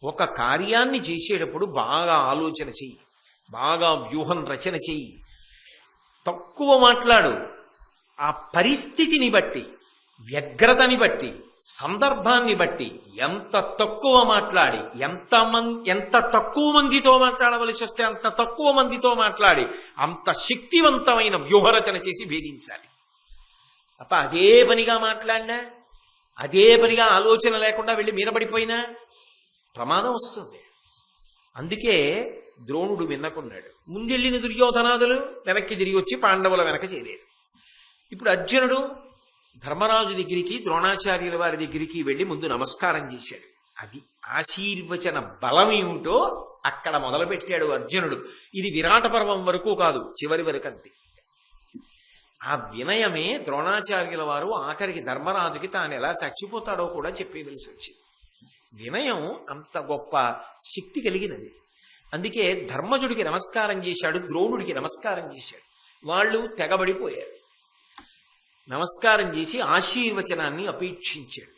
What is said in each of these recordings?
ఒక కార్యాన్ని చేసేటప్పుడు బాగా ఆలోచన చెయ్యి, బాగా వ్యూహం రచన చెయ్యి, తక్కువ మాట్లాడు. ఆ పరిస్థితిని బట్టి, వ్యగ్రతని బట్టి, సందర్భాన్ని బట్టి ఎంత తక్కువ మాట్లాడి, ఎంత తక్కువ మందితో మాట్లాడవలసి వస్తే అంత తక్కువ మందితో మాట్లాడి అంత శక్తివంతమైన వ్యూహరచన చేసి భేదించాలి. తప్ప అదే పనిగా మాట్లాడినా, అదే పనిగా ఆలోచన లేకుండా వెళ్ళి మీదపడిపోయినా ప్రమాదం వస్తుంది. అందుకే ద్రోణుడు విన్నకున్నాడు. ముందెళ్ళిన దుర్యోధనాదులు వెనక్కి తిరిగి వచ్చి పాండవుల వెనక చేరారు. ఇప్పుడు అర్జునుడు ధర్మరాజు దగ్గరికి, ద్రోణాచార్యుల వారి దగ్గరికి వెళ్ళి ముందు నమస్కారం చేశాడు. అది ఆశీర్వచన బలం ఏమిటో అక్కడ మొదలుపెట్టాడు అర్జునుడు. ఇది విరాట పర్వం వరకు కాదు, చివరి వరకు అంతే. ఆ వినయమే ద్రోణాచార్యుల వారు ఆఖరికి ధర్మరాజుకి తాను ఎలా చచ్చిపోతాడో కూడా చెప్పేవలసి వచ్చింది. వినయం అంత గొప్ప శక్తి కలిగినది. అందుకే ధర్మజుడికి నమస్కారం చేశాడు, ద్రోణుడికి నమస్కారం చేశాడు. వాళ్ళు తెగబడిపోయారు. నమస్కారం చేసి ఆశీర్వచనాన్ని అపేక్షించాడు.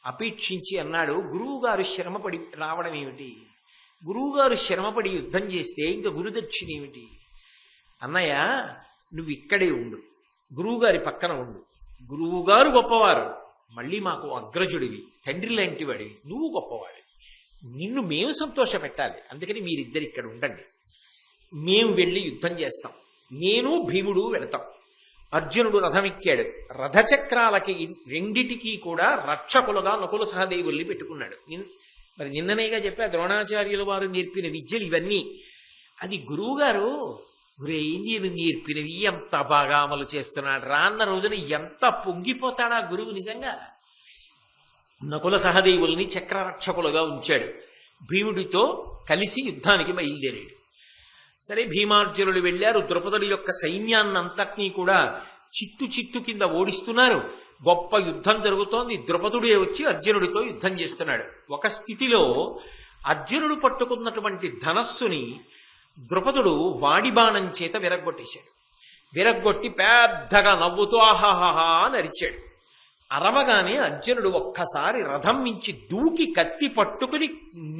అపేక్షించి అన్నాడు, గురువుగారు శ్రమపడి రావడం ఏమిటి? గురువుగారు శ్రమపడి యుద్ధం చేస్తే ఇంకా గురుదక్షిణ ఏమిటి? అన్నయ్య, నువ్వు ఇక్కడే ఉండు, గురువుగారి పక్కన ఉండు. గురువుగారు గొప్పవారు, మళ్ళీ మాకు అగ్రజుడివి, తండ్రి లాంటి వాడివి, నువ్వు గొప్పవాడివి. నిన్ను మేము సంతోష పెట్టాలి. అందుకని మీరిద్దరు ఇక్కడ ఉండండి, మేము వెళ్ళి యుద్ధం చేస్తాం. నేను భీముడు వెళతాం. అర్జునుడు రథం ఎక్కాడు. రథచక్రాలకి రెండిటికీ కూడా రక్షకులుగా నకుల సహదేవుల్ని పెట్టుకున్నాడు. మరి నిన్ననేగా చెప్పా, ద్రోణాచార్యుల వారు నేర్పిన విద్యలు ఇవన్నీ. అది గురువుగారు నేను నేర్పినవి ఎంత బాగా అమలు చేస్తున్నాడు రా అన్న రోజున ఎంత పొంగిపోతాడా గురువు. నిజంగా నకుల సహదేవుల్ని చక్రరక్షకులుగా ఉంచాడు. భీముడితో కలిసి యుద్ధానికి బయలుదేరాడు. సరే, భీమార్జునులు వెళ్ళారు. ద్రుపదుడి యొక్క సైన్యాన్నంతటినీ కూడా చిత్తు కింద ఓడిస్తున్నారు. గొప్ప యుద్ధం జరుగుతోంది. ద్రుపదుడే వచ్చి అర్జునుడితో యుద్ధం చేస్తున్నాడు. ఒక స్థితిలో అర్జునుడు పట్టుకున్నటువంటి ధనస్సుని ద్రుపదుడు వాడి బాణం చేత విరగ్గొట్టేశాడు. విరగ్గొట్టి పెద్దగా నవ్వుతూ ఆహాహా అని అరిచాడు. అరవగానే అర్జునుడు ఒక్కసారి రథం మించి దూకి కత్తి పట్టుకుని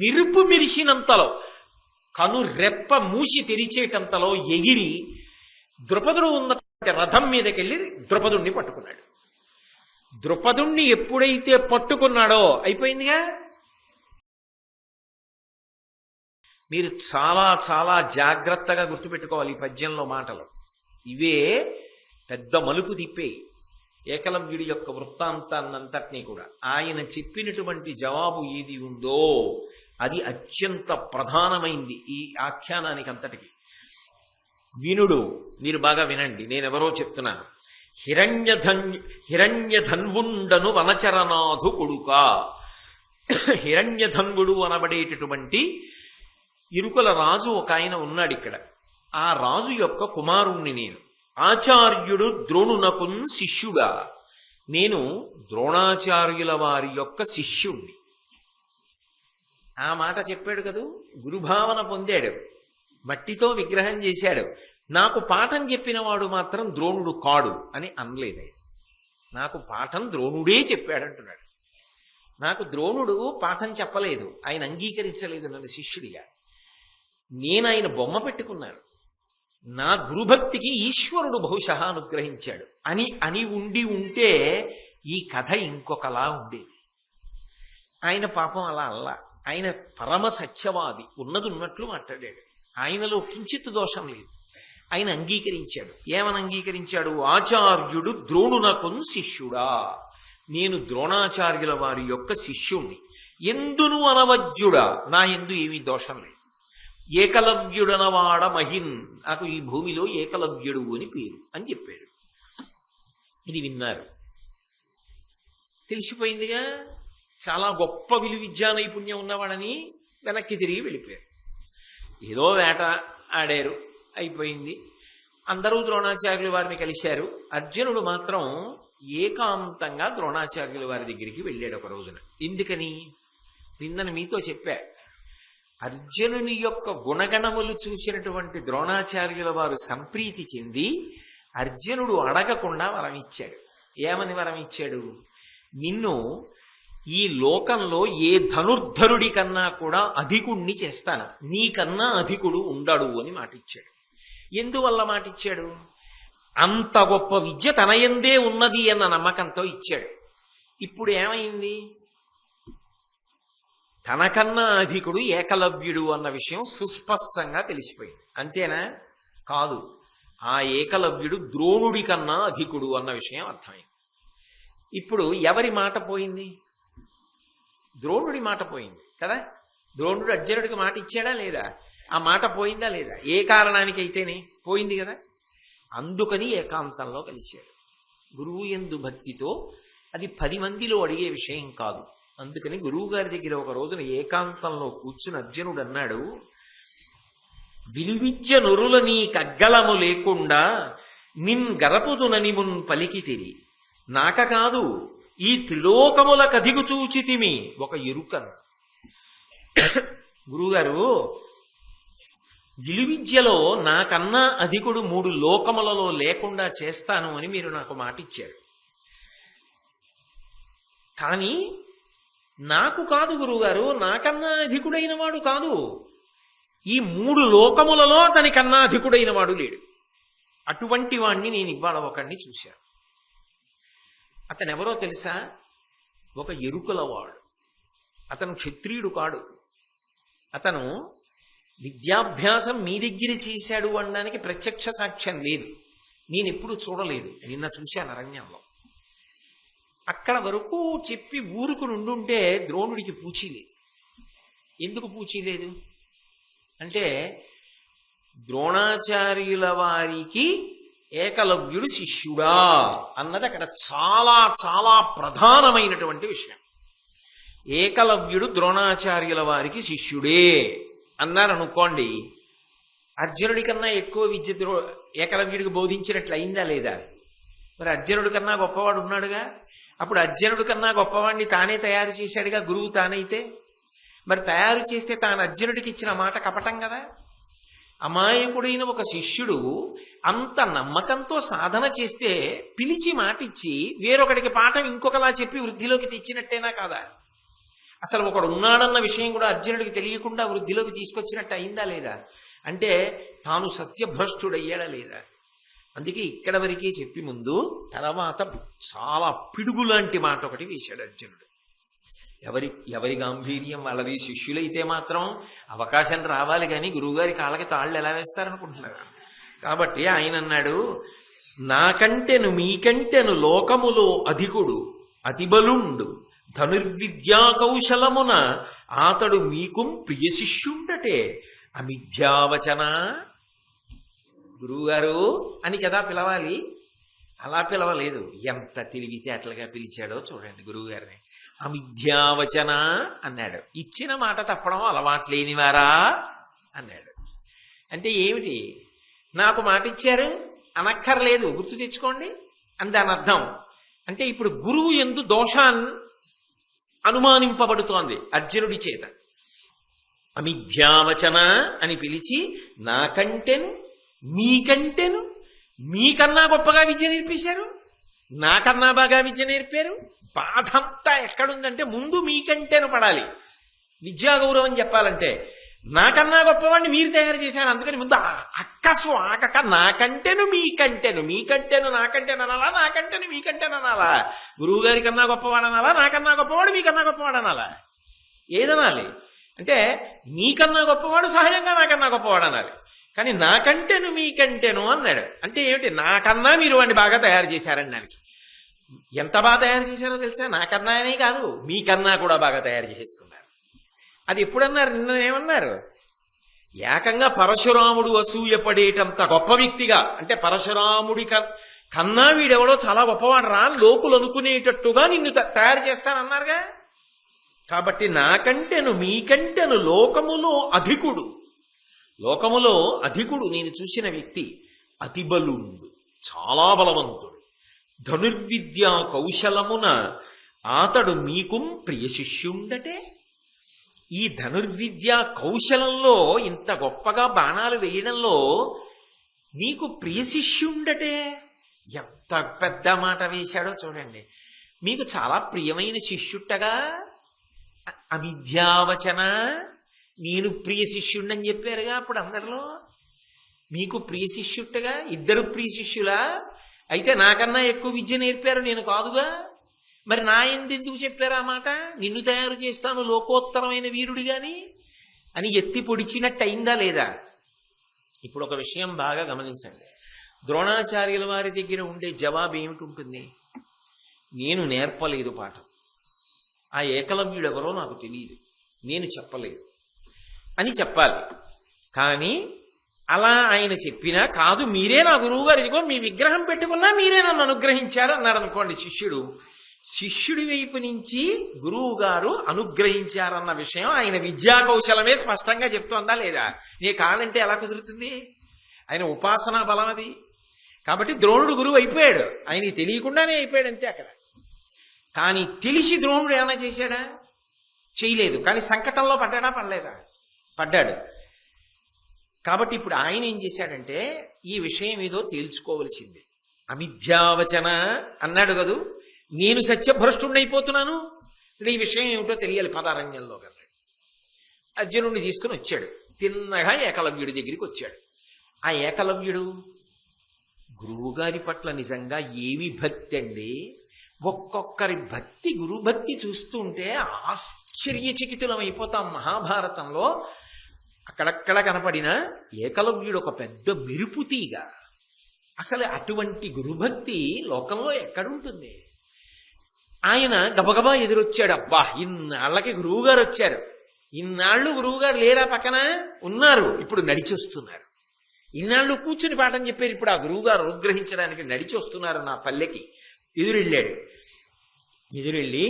మెరుపు మెరిసినంతలో, కను రెప్ప మూసి తెరిచేటంతలో ఎగిరి ద్రుపదుడు ఉన్నటువంటి రథం మీదకెళ్ళి ద్రుపదుణ్ణి పట్టుకున్నాడు. ద్రుపదుణ్ణి ఎప్పుడైతే పట్టుకున్నాడో అయిపోయిందిగా. మీరు చాలా చాలా జాగ్రత్తగా గుర్తుపెట్టుకోవాలి ఈ పద్యంలో మాటలు. ఇవే పెద్ద మలుపు తిప్పే ఏకలవ్యుడి యొక్క వృత్తాంతాన్నంతటినీ కూడా. ఆయన చెప్పినటువంటి జవాబు ఏది ఉందో అది అత్యంత ప్రధానమైంది ఈ ఆఖ్యానానికి అంతటికి. వినుడు, మీరు బాగా వినండి, నేనెవరో చెప్తున్నాను. హిరణ్యధన్వుండను వనచరనాథు కొడుక. హిరణ్యధన్వుడు అనబడేటటువంటి ఇరుకుల రాజు ఒక ఆయన ఉన్నాడు ఇక్కడ. ఆ రాజు యొక్క కుమారుణ్ణి నేను. ఆచార్యుడు ద్రోణునకున్ శిష్యుడా. నేను ద్రోణాచార్యుల వారి యొక్క శిష్యుణ్ణి. ఆ మాట చెప్పాడు కదూ. గురుభావన పొందాడు, మట్టితో విగ్రహం చేశాడు. నాకు పాఠం చెప్పిన వాడు మాత్రం ద్రోణుడు కాడు అని అనలేదు. నాకు పాఠం ద్రోణుడే చెప్పాడంటున్నాడు. నాకు ద్రోణుడు పాఠం చెప్పలేదు, ఆయన అంగీకరించలేదు నన్ను శిష్యుడిగా. నేను ఆయన బొమ్మ పెట్టుకున్నాను. నా గురుభక్తికి ఈశ్వరుడు బహుశా అనుగ్రహించాడు అని ఉంటే ఈ కథ ఇంకొకలా ఉండేది. ఆయన పాపం అలా అల్లా. ఆయన పరమ సత్యవాది, ఉన్నది ఉన్నట్లు మాట్లాడాడు. ఆయనలో కించిత్ దోషం లేదు. ఆయన అంగీకరించాడు. ఏమని అంగీకరించాడు? ఆచార్యుడు ద్రోణునకున్ శిష్యుడా. నేను ద్రోణాచార్యుల వారి యొక్క శిష్యుణ్ణి. ఎందును అనవజ్యుడా, నా ఎందు ఏమీ దోషం లేదు. ఏకలవ్యుడనవాడ మహిన్, నాకు ఈ భూమిలో ఏకలవ్యుడు అని పేరు అని చెప్పాడు. ఇది విన్నారు, తెలిసిపోయిందిగా. చాలా గొప్ప విలువిద్యా నైపుణ్యం ఉన్నవాడని వెనక్కి తిరిగి వెళ్ళిపోయారు. ఏదో వేట ఆడారు, అయిపోయింది. అందరూ ద్రోణాచార్యుల వారిని కలిశారు. అర్జునుడు మాత్రం ఏకాంతంగా ద్రోణాచార్యుల వారి దగ్గరికి వెళ్ళాడు ఒక రోజున. ఎందుకని? నిన్న మీతో చెప్పా. అర్జునుని యొక్క గుణగణములు చూసినటువంటి ద్రోణాచార్యుల వారు సంప్రీతి చెంది అర్జునుడు అడగకుండా వరం ఇచ్చాడు. ఏమని వరం ఇచ్చాడు? నిన్ను ఈ లోకంలో ఏ ధనుర్ధరుడి కన్నా కూడా అధికుణ్ణి చేస్తాను, నీకన్నా అధికుడు ఉండడు అని మాటిచ్చాడు. ఎందువల్ల మాటిచ్చాడు? అంత గొప్ప విద్య తనయందే ఉన్నది అన్న నమ్మకంతో ఇచ్చాడు. ఇప్పుడు ఏమైంది? తనకన్నా అధికుడు ఏకలవ్యుడు అన్న విషయం సుస్పష్టంగా తెలిసిపోయింది. అంతేనా? కాదు, ఆ ఏకలవ్యుడు ద్రోణుడి కన్నా అధికుడు అన్న విషయం అర్థమైంది. ఇప్పుడు ఎవరి మాట పోయింది? ద్రోణుడి మాట పోయింది కదా. ద్రోణుడు అర్జునుడికి మాట ఇచ్చాడా లేదా? ఆ మాట పోయిందా లేదా? ఏ కారణానికైతేనే పోయింది కదా. అందుకని ఏకాంతంలో కలిశాడు. గురువు యందు భక్తితో అది 10 మందిలో అడిగే విషయం కాదు. అందుకని గురువు గారి దగ్గర ఒక రోజున ఏకాంతంలో కూర్చుని అర్జునుడు అన్నాడు, విలువిద్య నొరుల నీ కగ్గలము లేకుండా నిన్ గరపుదునని మున్ పలికితిరి, నాక కాదు ఈ త్రిలోకముల కదిగు చూచితిమి ఒక ఎరుకను. గురువుగారు, విలువిద్యలో నాకన్నా అధికుడు 3 లోకములలో లేకుండా చేస్తాను అని మీరు నాకు మాటిచ్చారు. కానీ నాకు కాదు గురువుగారు, నాకన్నా అధికుడైన వాడు కాదు. ఈ 3 లోకములలో అతనికన్నా అధికుడైన వాడు లేడు. అటువంటి వాణ్ణి నేను ఇవాళ ఒకడిని చూశాను. అతనెవరో తెలుసా? ఒక ఎరుకలవాడు. అతను క్షత్రియుడు కాడు. అతను విద్యాభ్యాసం మీ దగ్గర చేశాడు అనడానికి ప్రత్యక్ష సాక్ష్యం లేదు. నేను ఎప్పుడు చూడలేదు, నిన్న చూశాను అరణ్యంలో. అక్కడ వరకు చెప్పి ఊరుకు నుండుంటే ద్రోణుడికి పూచీలేదు. ఎందుకు పూచీలేదు అంటే, ద్రోణాచార్యుల వారికి ఏకలవ్యుడు శిష్యుడా అన్నది అక్కడ చాలా చాలా ప్రధానమైనటువంటి విషయం. ఏకలవ్యుడు ద్రోణాచార్యుల వారికి శిష్యుడే అన్నారనుకోండి, అర్జునుడి కన్నా ఎక్కువ విద్య ఏకలవ్యుడికి బోధించినట్లు అయిందా లేదా? మరి అర్జునుడి కన్నా గొప్పవాడు ఉన్నాడుగా. అప్పుడు అర్జునుడి కన్నా గొప్పవాడిని తానే తయారు చేశాడుగా గురువు తానైతే. మరి తయారు చేస్తే తాను అర్జునుడికి ఇచ్చిన మాట కపటం కదా. అమాయకుడైన ఒక శిష్యుడు అంత నమ్మకంతో సాధన చేస్తే పిలిచి మాటిచ్చి వేరొకడికి పాఠం ఇంకొకలా చెప్పి వృద్ధిలోకి తెచ్చినట్టేనా కాదా? అసలు ఒకడు ఉన్నాడన్న విషయం కూడా అర్జునుడికి తెలియకుండా వృద్ధిలోకి తీసుకొచ్చినట్టు అయిందా లేదా? అంటే తాను సత్యభ్రష్టుడయ్యాడా లేదా? అందుకే ఇక్కడ వరకే చెప్పి ముందు తర్వాత చాలా పిడుగులాంటి మాట ఒకటి వేశాడు అర్జునుడు. ఎవరి గాంభీర్యం వాళ్ళది. శిష్యులైతే మాత్రం అవకాశం రావాలి కానీ గురువుగారి కాళ్ళకి తాళ్ళు ఎలా వేస్తారనుకుంటున్నారు. కాబట్టి ఆయన అన్నాడు, నాకంటెను మీకంటెను లోకములో అధికుడు అతిబలుండు ధనుర్విద్యా కౌశలమున ఆతడు మీకు ప్రియ శిష్యుండటే అమిథ్యావచన. గురువుగారు అని కదా పిలవాలి, అలా పిలవలేదు. ఎంత తెలివితేటలుగా పిలిచాడో చూడండి గురువుగారిని. అమిథ్యావచన అన్నాడు. ఇచ్చిన మాట తప్పడం అలవాట్లేనివారా అన్నాడు. అంటే ఏమిటి? నాకు మాట ఇచ్చారు అనక్కర్లేదు, గుర్తు తెచ్చుకోండి అని దాని అర్థం. అంటే ఇప్పుడు గురువు యందు దోషాన్ని అనుమానింపబడుతోంది అర్జునుడి చేత. అమిథ్యావచన అని పిలిచి నాకంటెను మీకంటెను, మీకన్నా గొప్పగా విద్య నేర్పేశారు, నాకన్నా బాగా విద్య నేర్పారు. బాధంతా ఎక్కడుందంటే ముందు మీకంటేను పడాలి. విద్యా గౌరవం చెప్పాలంటే నాకన్నా గొప్పవాడిని మీరు తయారు చేశారు. అందుకని ముందు అక్కసు ఆకక నాకంటేను మీకంటేను, మీకంటేను నాకంటేను అనాలా, నాకంటేను మీకంటేను అనాలా? గురువు గారి కన్నా గొప్పవాడు అనాలా, నాకన్నా గొప్పవాడు మీకన్నా గొప్పవాడు అనాలా? ఏదనాలి? అంటే మీకన్నా గొప్పవాడు సహజంగా నాకన్నా గొప్పవాడు అనాలి. కానీ నాకంటేను మీకంటేను అన్నాడు. అంటే ఏమిటి? నాకన్నా మీరు వాడిని బాగా తయారు చేశారని. దానికి ఎంత బాగా తయారు చేశారో తెలుసా? నాకన్నా అనే కాదు, మీకన్నా కూడా బాగా తయారు చేసుకున్నారు. అది ఎప్పుడన్నారు? నిన్న ఏమన్నారు? ఏకంగా పరశురాముడు అసూయపడేటంత గొప్ప వ్యక్తిగా, అంటే పరశురాముడి కన్నా వీడెవడో చాలా గొప్పవాడు రా లోకులు అనుకునేటట్టుగా నిన్ను తయారు చేస్తానన్నారుగా. కాబట్టి నాకంటేను మీకంటేను లోకములో అధికుడు, లోకములో అధికుడు నేను చూసిన వ్యక్తి అతిబలుండు, చాలా బలవంతుడు. ధనుర్విద్యా కౌశలమున ఆతడు మీకు ప్రియ శిష్యుండటే. ఈ ధనుర్విద్యా కౌశలంలో ఇంత గొప్పగా బాణాలు వేయడంలో నీకు ప్రియ శిష్యుండటే. ఎంత పెద్ద మాట వేశాడో చూడండి. మీకు చాలా ప్రియమైన శిష్యుట్టగా అవిద్యావచన, నేను ప్రియ శిష్యుడిని చెప్పారుగా అప్పుడు అందరిలో. మీకు ప్రియ శిష్యుట్టగా, ఇద్దరు ప్రియ శిష్యులా? అయితే నాకన్నా ఎక్కువ విద్య నేర్పారు, నేను కాదుగా. మరి నా ఎందుకు చెప్పారు ఆ మాట? నిన్ను తయారు చేస్తాను లోకోత్తరమైన వీరుడి గాని అని ఎత్తి పొడిచినట్టు అయిందా లేదా? ఇప్పుడు ఒక విషయం బాగా గమనించండి. ద్రోణాచార్యుల వారి దగ్గర ఉండే జవాబు ఏమిటి ఉంటుంది? నేను నేర్పలేదు పాఠం, ఆ ఏకలవ్యుడు ఎవరో నాకు తెలియదు, నేను చెప్పలేదు అని చెప్పాలి. కానీ అలా ఆయన చెప్పినా కాదు, మీరే నా గురువు గారు, ఇదిగో మీ విగ్రహం పెట్టుకున్నా మీరే నన్ను అనుగ్రహించారు అన్నాడు అనుకోండి శిష్యుడు. శిష్యుడి వైపు నుంచి గురువు గారు అనుగ్రహించారన్న విషయం ఆయన విద్యా కౌశలమే స్పష్టంగా చెప్తోందా లేదా? నీ కానంటే ఎలా కుదురుతుంది? ఆయన ఉపాసనా బలం అది. కాబట్టి ద్రోణుడు గురువు అయిపోయాడు, ఆయనకి తెలియకుండానే అయిపోయాడు అంతే అక్కడ. కానీ తెలిసి ద్రోణుడు ఏమైనా చేశాడా? చేయలేదు. కానీ సంకటంలో పడ్డాడా? పడలేదా? పడ్డాడు. కాబట్టి ఇప్పుడు ఆయన ఏం చేశాడంటే ఈ విషయం ఏదో తేల్చుకోవలసింది. అవిద్యావచన అన్నాడు కదూ, నేను సత్యభ్రష్టుడైపోతున్నాను, ఇప్పుడు ఈ విషయం ఏమిటో తెలియాలి పదారణ్యంలో కదా. అర్జునుడిని తీసుకుని వచ్చాడు, తిన్నగా ఏకలవ్యుడి దగ్గరికి వచ్చాడు. ఆ ఏకలవ్యుడు గురువుగారి పట్ల నిజంగా ఏమి భక్తి అండి! ఒక్కొక్కరి భక్తి, గురుభక్తి చూస్తుంటే ఆశ్చర్యచకితులం అయిపోతాం. మహాభారతంలో అక్కడక్కడ కనపడిన ఏకలవ్యుడు ఒక పెద్ద మెరుపుతీగ. అసలు అటువంటి గురుభక్తి లోకంలో ఎక్కడుంటుంది? ఆయన గబగబా ఎదురొచ్చాడు. అబ్బా, ఇన్నాళ్ళకి గురువుగారు వచ్చారు. ఇన్నాళ్ళు గురువుగారు లేరా? పక్కన ఉన్నారు, ఇప్పుడు నడిచి వస్తున్నారు. ఇన్నాళ్ళు కూర్చుని పాఠం చెప్పారు, ఇప్పుడు ఆ గురువుగారు అనుగ్రహించడానికి నడిచి వస్తున్నారు నా పల్లెకి. ఎదురెళ్ళాడు. ఎదురెళ్ళి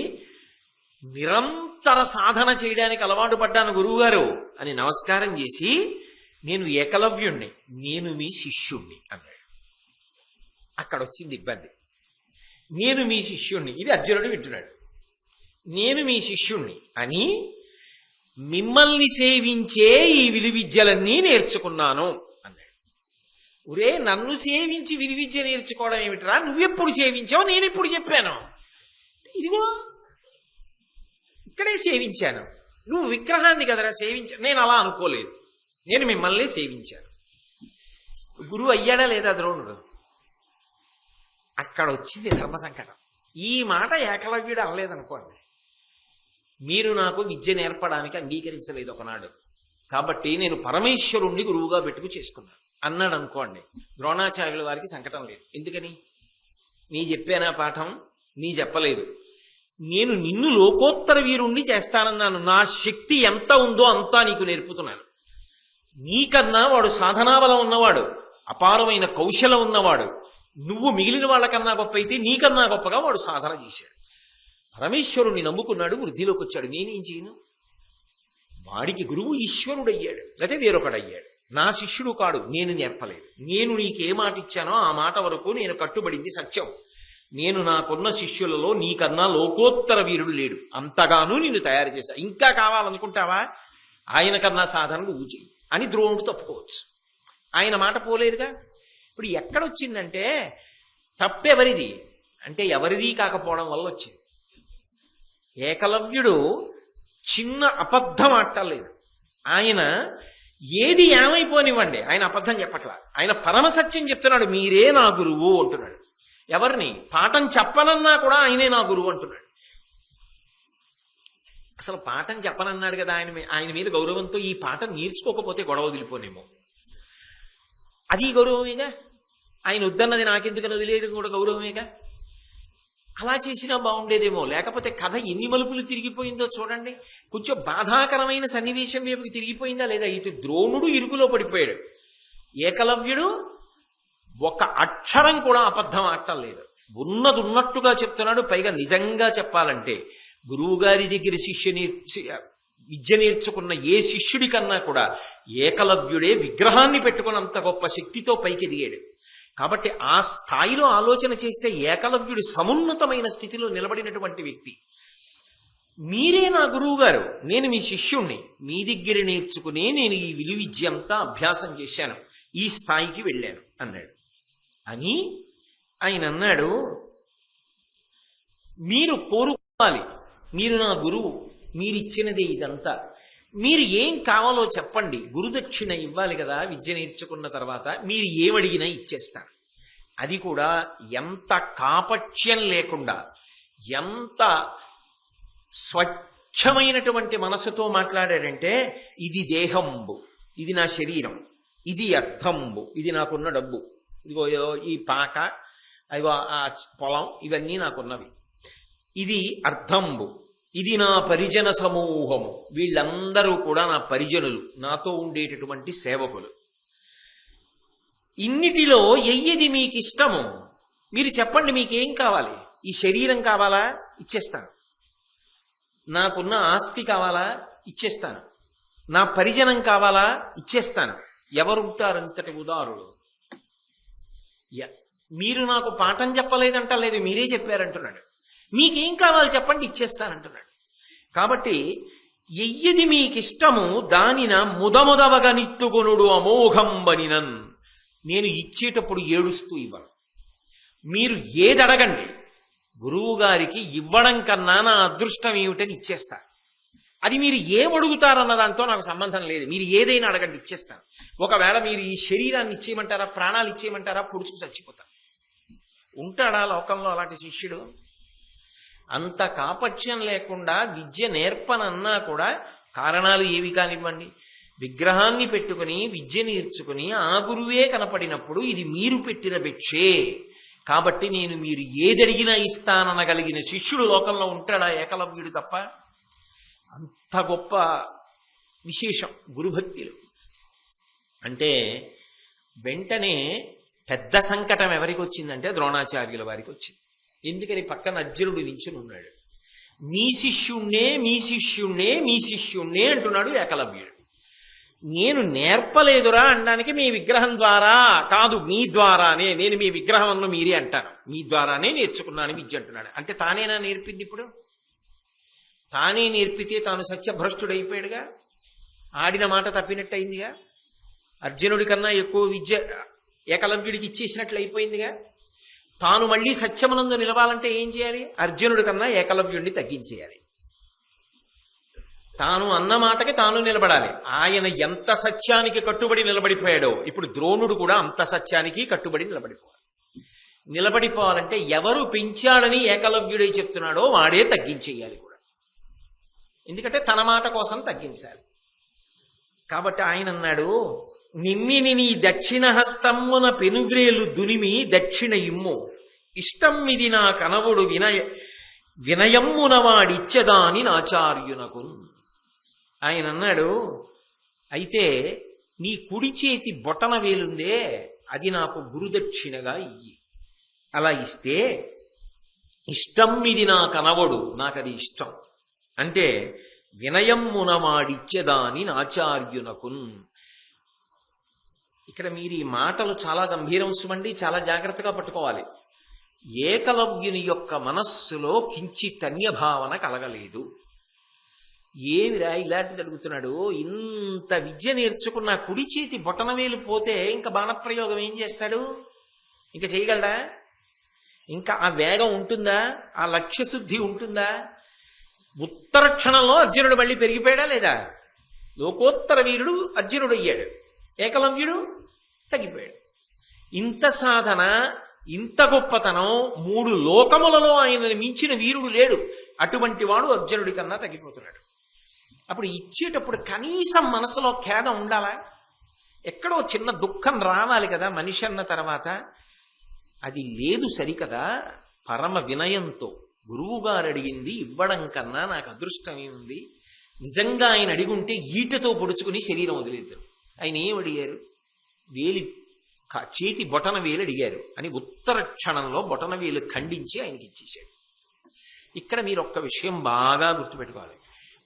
నిరంతర సాధన చేయడానికి అలవాటు పడ్డాను గురువుగారు అని నమస్కారం చేసి, నేను ఏకలవ్యుణ్ణి, నేను మీ శిష్యుణ్ణి అన్నాడు. అక్కడ వచ్చింది ఇబ్బంది. నేను మీ శిష్యుణ్ణి, ఇది అర్జునుడు వింటున్నాడు. నేను మీ శిష్యుణ్ణి అని మిమ్మల్ని సేవించే ఈ విలువిద్యలన్నీ నేర్చుకున్నాను అన్నాడు. ఒరే, నన్ను సేవించి విలువిద్య నేర్చుకోవడం ఏమిట్రా? నువ్వెప్పుడు సేవించావు, నేనెప్పుడు చెప్పాను? ఇదిగో ఇక్కడే సేవించాను. నువ్వు విగ్రహాన్ని కదరా సేవించాను. నేను అలా అనుకోలేదు, నేను మిమ్మల్ని సేవించాను. గురువు అయ్యాడా లేదా ద్రోణుడు? అక్కడ వచ్చింది ధర్మ సంకటం. ఈ మాట ఏకలవ్యుడు అనలేదనుకోండి, మీరు నాకు విద్య నేర్పడానికి అంగీకరించలేదు ఒకనాడు, కాబట్టి నేను పరమేశ్వరుణ్ణి గురువుగా పెట్టుకు చేసుకున్నాను అన్నాడు అనుకోండి, ద్రోణాచార్యుల వారికి సంకటం లేదు. ఎందుకని? నీ చెప్పానా పాఠం? నీ చెప్పలేదు. నేను నిన్ను లోకోత్తర వీరుణ్ణి చేస్తానన్నాను. నా శక్తి ఎంత ఉందో అంతా నీకు నేర్పుతున్నాను. నీకన్నా వాడు సాధనా బలం ఉన్నవాడు, అపారమైన కౌశలం ఉన్నవాడు. నువ్వు మిగిలిన వాళ్ళకన్నా గొప్ప అయితే నీకన్నా గొప్పగా వాడు సాధన చేశాడు. పరమేశ్వరుణ్ణి నమ్ముకున్నాడు, వృద్ధిలోకి వచ్చాడు. నేనేం చేయను? వాడికి గురువు ఈశ్వరుడయ్యాడు, లేకపోతే వేరొకడయ్యాడు. నా శిష్యుడు కాడు, నేను నేర్పలేదు. నేను నీకే మాట ఇచ్చానో ఆ మాట వరకు నేను కట్టుబడింది సత్యం. నేను నాకున్న శిష్యులలో నీకన్నా లోకోత్తర వీరుడు లేడు, అంతగానూ నిన్ను తయారు చేశా. ఇంకా కావాలనుకుంటావా? ఆయన కన్నా సాధన నువ్వు చెయ్యి అని ద్రోణుడు తప్పుకోవచ్చు. ఆయన మాట పోలేదుగా. ఇప్పుడు ఎక్కడొచ్చిందంటే తప్పెవరిది అంటే ఎవరిది కాకపోవడం వల్ల వచ్చింది. ఏకలవ్యుడు చిన్న అబద్ధం ఆడలేదు. ఆయన ఏది ఏమైపోనివ్వండి, ఆయన అబద్ధం చెప్పట్లా. ఆయన పరమసత్యం చెప్తున్నాడు, మీరే నా గురువు అంటున్నాడు. ఎవరిని? పాఠం చెప్పనన్నా కూడా ఆయనే నా గురువు అంటున్నాడు. అసలు పాఠం చెప్పనన్నాడు కదా, ఆయన మీద గౌరవంతో ఈ పాఠం నేర్చుకోకపోతే గొడవ వదిలిపోనేమో, అది గౌరవమేగా. ఆయన వద్దన్నది నాకెందుకని వదిలేదు కూడా గౌరవమేగా. అలా చేసినా బాగుండేదేమో. లేకపోతే కథ ఎన్ని మలుపులు తిరిగిపోయిందో చూడండి. కొంచెం బాధాకరమైన సన్నివేశం వైపుకి తిరిగిపోయిందా లేదా? ఇటు ద్రోణుడు ఇరుకులో పడిపోయాడు, ఏకలవ్యుడు ఒక అక్షరం కూడా అబద్ధం ఆడటం లేదు, ఉన్నది ఉన్నట్టుగా చెప్తున్నాడు. పైగా నిజంగా చెప్పాలంటే గురువుగారి దగ్గర విద్య నేర్చుకున్న ఏ శిష్యుడి కన్నా కూడా ఏకలవ్యుడే విగ్రహాన్ని పెట్టుకున్నంత గొప్ప శక్తితో పైకి ఎదిగాడు. కాబట్టి ఆ స్థాయిలో ఆలోచన చేస్తే ఏకలవ్యుడు సమున్నతమైన స్థితిలో నిలబడినటువంటి వ్యక్తి. మీరే నా గురువు గారు, నేను మీ శిష్యుణ్ణి, మీ దగ్గర నేర్చుకునే నేను ఈ విలువిద్య అంతా అభ్యాసం చేశాను, ఈ స్థాయికి వెళ్ళాను అన్నాడు. అని ఆయన అన్నాడు, మీరు కోరుకోవాలి, మీరు నా గురువు, మీరిచ్చినదే ఇదంతా, మీరు ఏం కావాలో చెప్పండి, గురుదక్షిణ ఇవ్వాలి కదా విద్య నేర్చుకున్న తర్వాత, మీరు ఏమడిగినా ఇచ్చేస్తారు. అది కూడా ఎంత కాపట్యం లేకుండా, ఎంత స్వచ్ఛమైనటువంటి మనసుతో మాట్లాడాడంటే, ఇది దేహంబు, ఇది నా శరీరం, ఇది అర్థంబు, ఇది నాకున్న డబ్బు, ఇదిగో ఈ పాక, అదిగో ఆ పొలం, ఇవన్నీ నాకున్నవి, ఇది అర్థంబు, ఇది నా పరిజన సమూహము, వీళ్ళందరూ కూడా నా పరిజనులు, నాతో ఉండేటటువంటి సేవకులు. ఇన్నిటిలో ఎయ్యది మీకు ఇష్టము, మీరు చెప్పండి, మీకేం కావాలి? ఈ శరీరం కావాలా? ఇచ్చేస్తాను. నాకున్న ఆస్తి కావాలా? ఇచ్చేస్తాను. నా పరిజనం కావాలా? ఇచ్చేస్తాను. ఎవరుంటారు అంతటి ఉదారులు? మీరు నాకు పాఠం చెప్పలేదంటలేదు, మీరే చెప్పారంటున్నాడు. మీకేం కావాలి చెప్పండి, ఇచ్చేస్తానంటున్నాడు. కాబట్టి ఎయ్యది మీకిష్టము దానిన ముదముదవగ నిత్తుగునుడు అమోఘంబనినన్. నేను ఇచ్చేటప్పుడు ఏడుస్తూ ఇవ్వను. మీరు ఏదడగండి, గురువు గారికి ఇవ్వడం కన్నా నా అదృష్టం ఏమిటని ఇచ్చేస్తా. అది మీరు ఏమడుగుతారన్న దాంతో నాకు సంబంధం లేదు, మీరు ఏదైనా అడగండి, ఇచ్చేస్తాను. ఒకవేళ మీరు ఈ శరీరాన్ని ఇచ్చేయమంటారా, ప్రాణాలు ఇచ్చేయమంటారా, పొడుచుకు చచ్చిపోతారు. ఉంటాడా లోకంలో అలాంటి శిష్యుడు? అంత కాపట్యం లేకుండా విద్య నేర్పనన్నా కూడా కారణాలు ఏవి కానివ్వండి, విగ్రహాన్ని పెట్టుకుని విద్య నేర్చుకుని ఆ గురువే కనపడినప్పుడు ఇది మీరు పెట్టిన భిక్షే కాబట్టి నేను మీరు ఏదడిగినా ఇస్తాననగలిగిన శిష్యుడు లోకంలో ఉంటాడా? ఏకలవ్యుడు తప్ప. అంత గొప్ప విశేషం గురుభక్తిలో. అంటే వెంటనే పెద్ద సంకటం ఎవరికి వచ్చిందంటే ద్రోణాచార్యుల వారికి వచ్చింది. ఎందుకని? పక్కన అర్జునుడు నించుని ఉన్నాడు. మీ శిష్యుణ్ణే మీ శిష్యుణ్ణే మీ శిష్యుణ్ణే అంటున్నాడు ఏకలవ్యుడు. నేను నేర్పలేదురా అనడానికి మీ విగ్రహం ద్వారా కాదు, మీ ద్వారానే, నేను మీ విగ్రహం అన్న మీరే అంటాను, మీ ద్వారానే నేర్చుకున్నాను విద్య అంటున్నాడు. అంటే తానేనా నేర్పింది? ఇప్పుడు తానే నేర్పితే తాను సత్యభ్రష్టుడైపోయాడుగా, ఆడిన మాట తప్పినట్టయిందిగా, అర్జునుడి కన్నా ఎక్కువ విద్య ఏకలవ్యుడికి ఇచ్చేసినట్లు అయిపోయిందిగా. తాను మళ్ళీ సత్యమనందు నిలవాలంటే ఏం చేయాలి? అర్జునుడి కన్నా ఏకలవ్యుడిని తగ్గించేయాలి. తాను అన్న మాటకి తాను నిలబడాలి. ఆయన ఎంత సత్యానికి కట్టుబడి నిలబడిపోయాడో ఇప్పుడు ద్రోణుడు కూడా అంత సత్యానికి కట్టుబడి నిలబడిపోవాలంటే ఎవరు పెంచాడని ఏకలవ్యుడే చెప్తున్నాడో వాడే తగ్గించేయాలి కూడా. ఎందుకంటే తన మాట కోసం తగ్గించాలి. కాబట్టి ఆయన అన్నాడు, నిమ్మిని నీ దక్షిణ హస్తమ్మున పెనుగ్రేలు దునిమి దక్షిణ ఇమ్ము, ఇష్టం ఇది నా కనవుడు వినయమ్మున వాడిచ్చదాని నాచార్యునకు. ఆయన అన్నాడు, అయితే నీ కుడి చేతి బొటన వేలుందే అది నాకు గురుదక్షిణగా ఇయ్యి. అలా ఇస్తే ఇష్టం ఇది నా కనవడు, నాకు అది ఇష్టం అంటే వినయమ్మున వాడిచ్చదాని నాచార్యునకున్. ఇక్కడ మీరు ఈ మాటలు చాలా గంభీరంశమండి, చాలా జాగ్రత్తగా పట్టుకోవాలి. ఏకలవ్యుని యొక్క మనస్సులో కించిత్ అన్యభావన కలగలేదు. ఏమిరా ఇలాంటిది అడుగుతున్నాడు? ఇంత విద్య నేర్చుకున్న కుడి చేతి బొటనవేలు పోతే ఇంకా బాణప్రయోగం ఏం చేస్తాడు? ఇంకా చేయగలడా? ఇంకా ఆ వేగం ఉంటుందా? ఆ లక్ష్యశుద్ధి ఉంటుందా? ఉత్తర క్షణంలో అర్జునుడు మళ్ళీ పెరిగిపోయాడా లేదా? లోకోత్తర వీరుడు అర్జునుడు అయ్యాడు, ఏకలవ్యుడు తగ్గిపోయాడు. ఇంత సాధన, ఇంత గొప్పతనం, 3 లోకములలో ఆయనను మించిన వీరుడు లేడు. అటువంటి వాడు అర్జునుడి కన్నా తగ్గిపోతున్నాడు. అప్పుడు ఇచ్చేటప్పుడు కనీసం మనసులో ఖేదం ఉండాలా? ఎక్కడో చిన్న దుఃఖం రావాలి కదా మనిషి అన్న తర్వాత. అది లేదు సరికదా. పరమ వినయంతో గురువుగారు అడిగింది ఇవ్వడం కన్నా నాకు అదృష్టం ఏముంది? నిజంగా ఆయన అడిగుంటే ఈటతో పొడుచుకుని శరీరం వదిలేద్దాం. ఆయన ఏం అడిగారు? చేతి బొటన వేలు అడిగారు అని ఉత్తర క్షణంలో బొటన వేలు ఖండించి ఆయనకి ఇచ్చేశాడు. ఇక్కడ మీరు ఒక్క విషయం బాగా గుర్తుపెట్టుకోవాలి.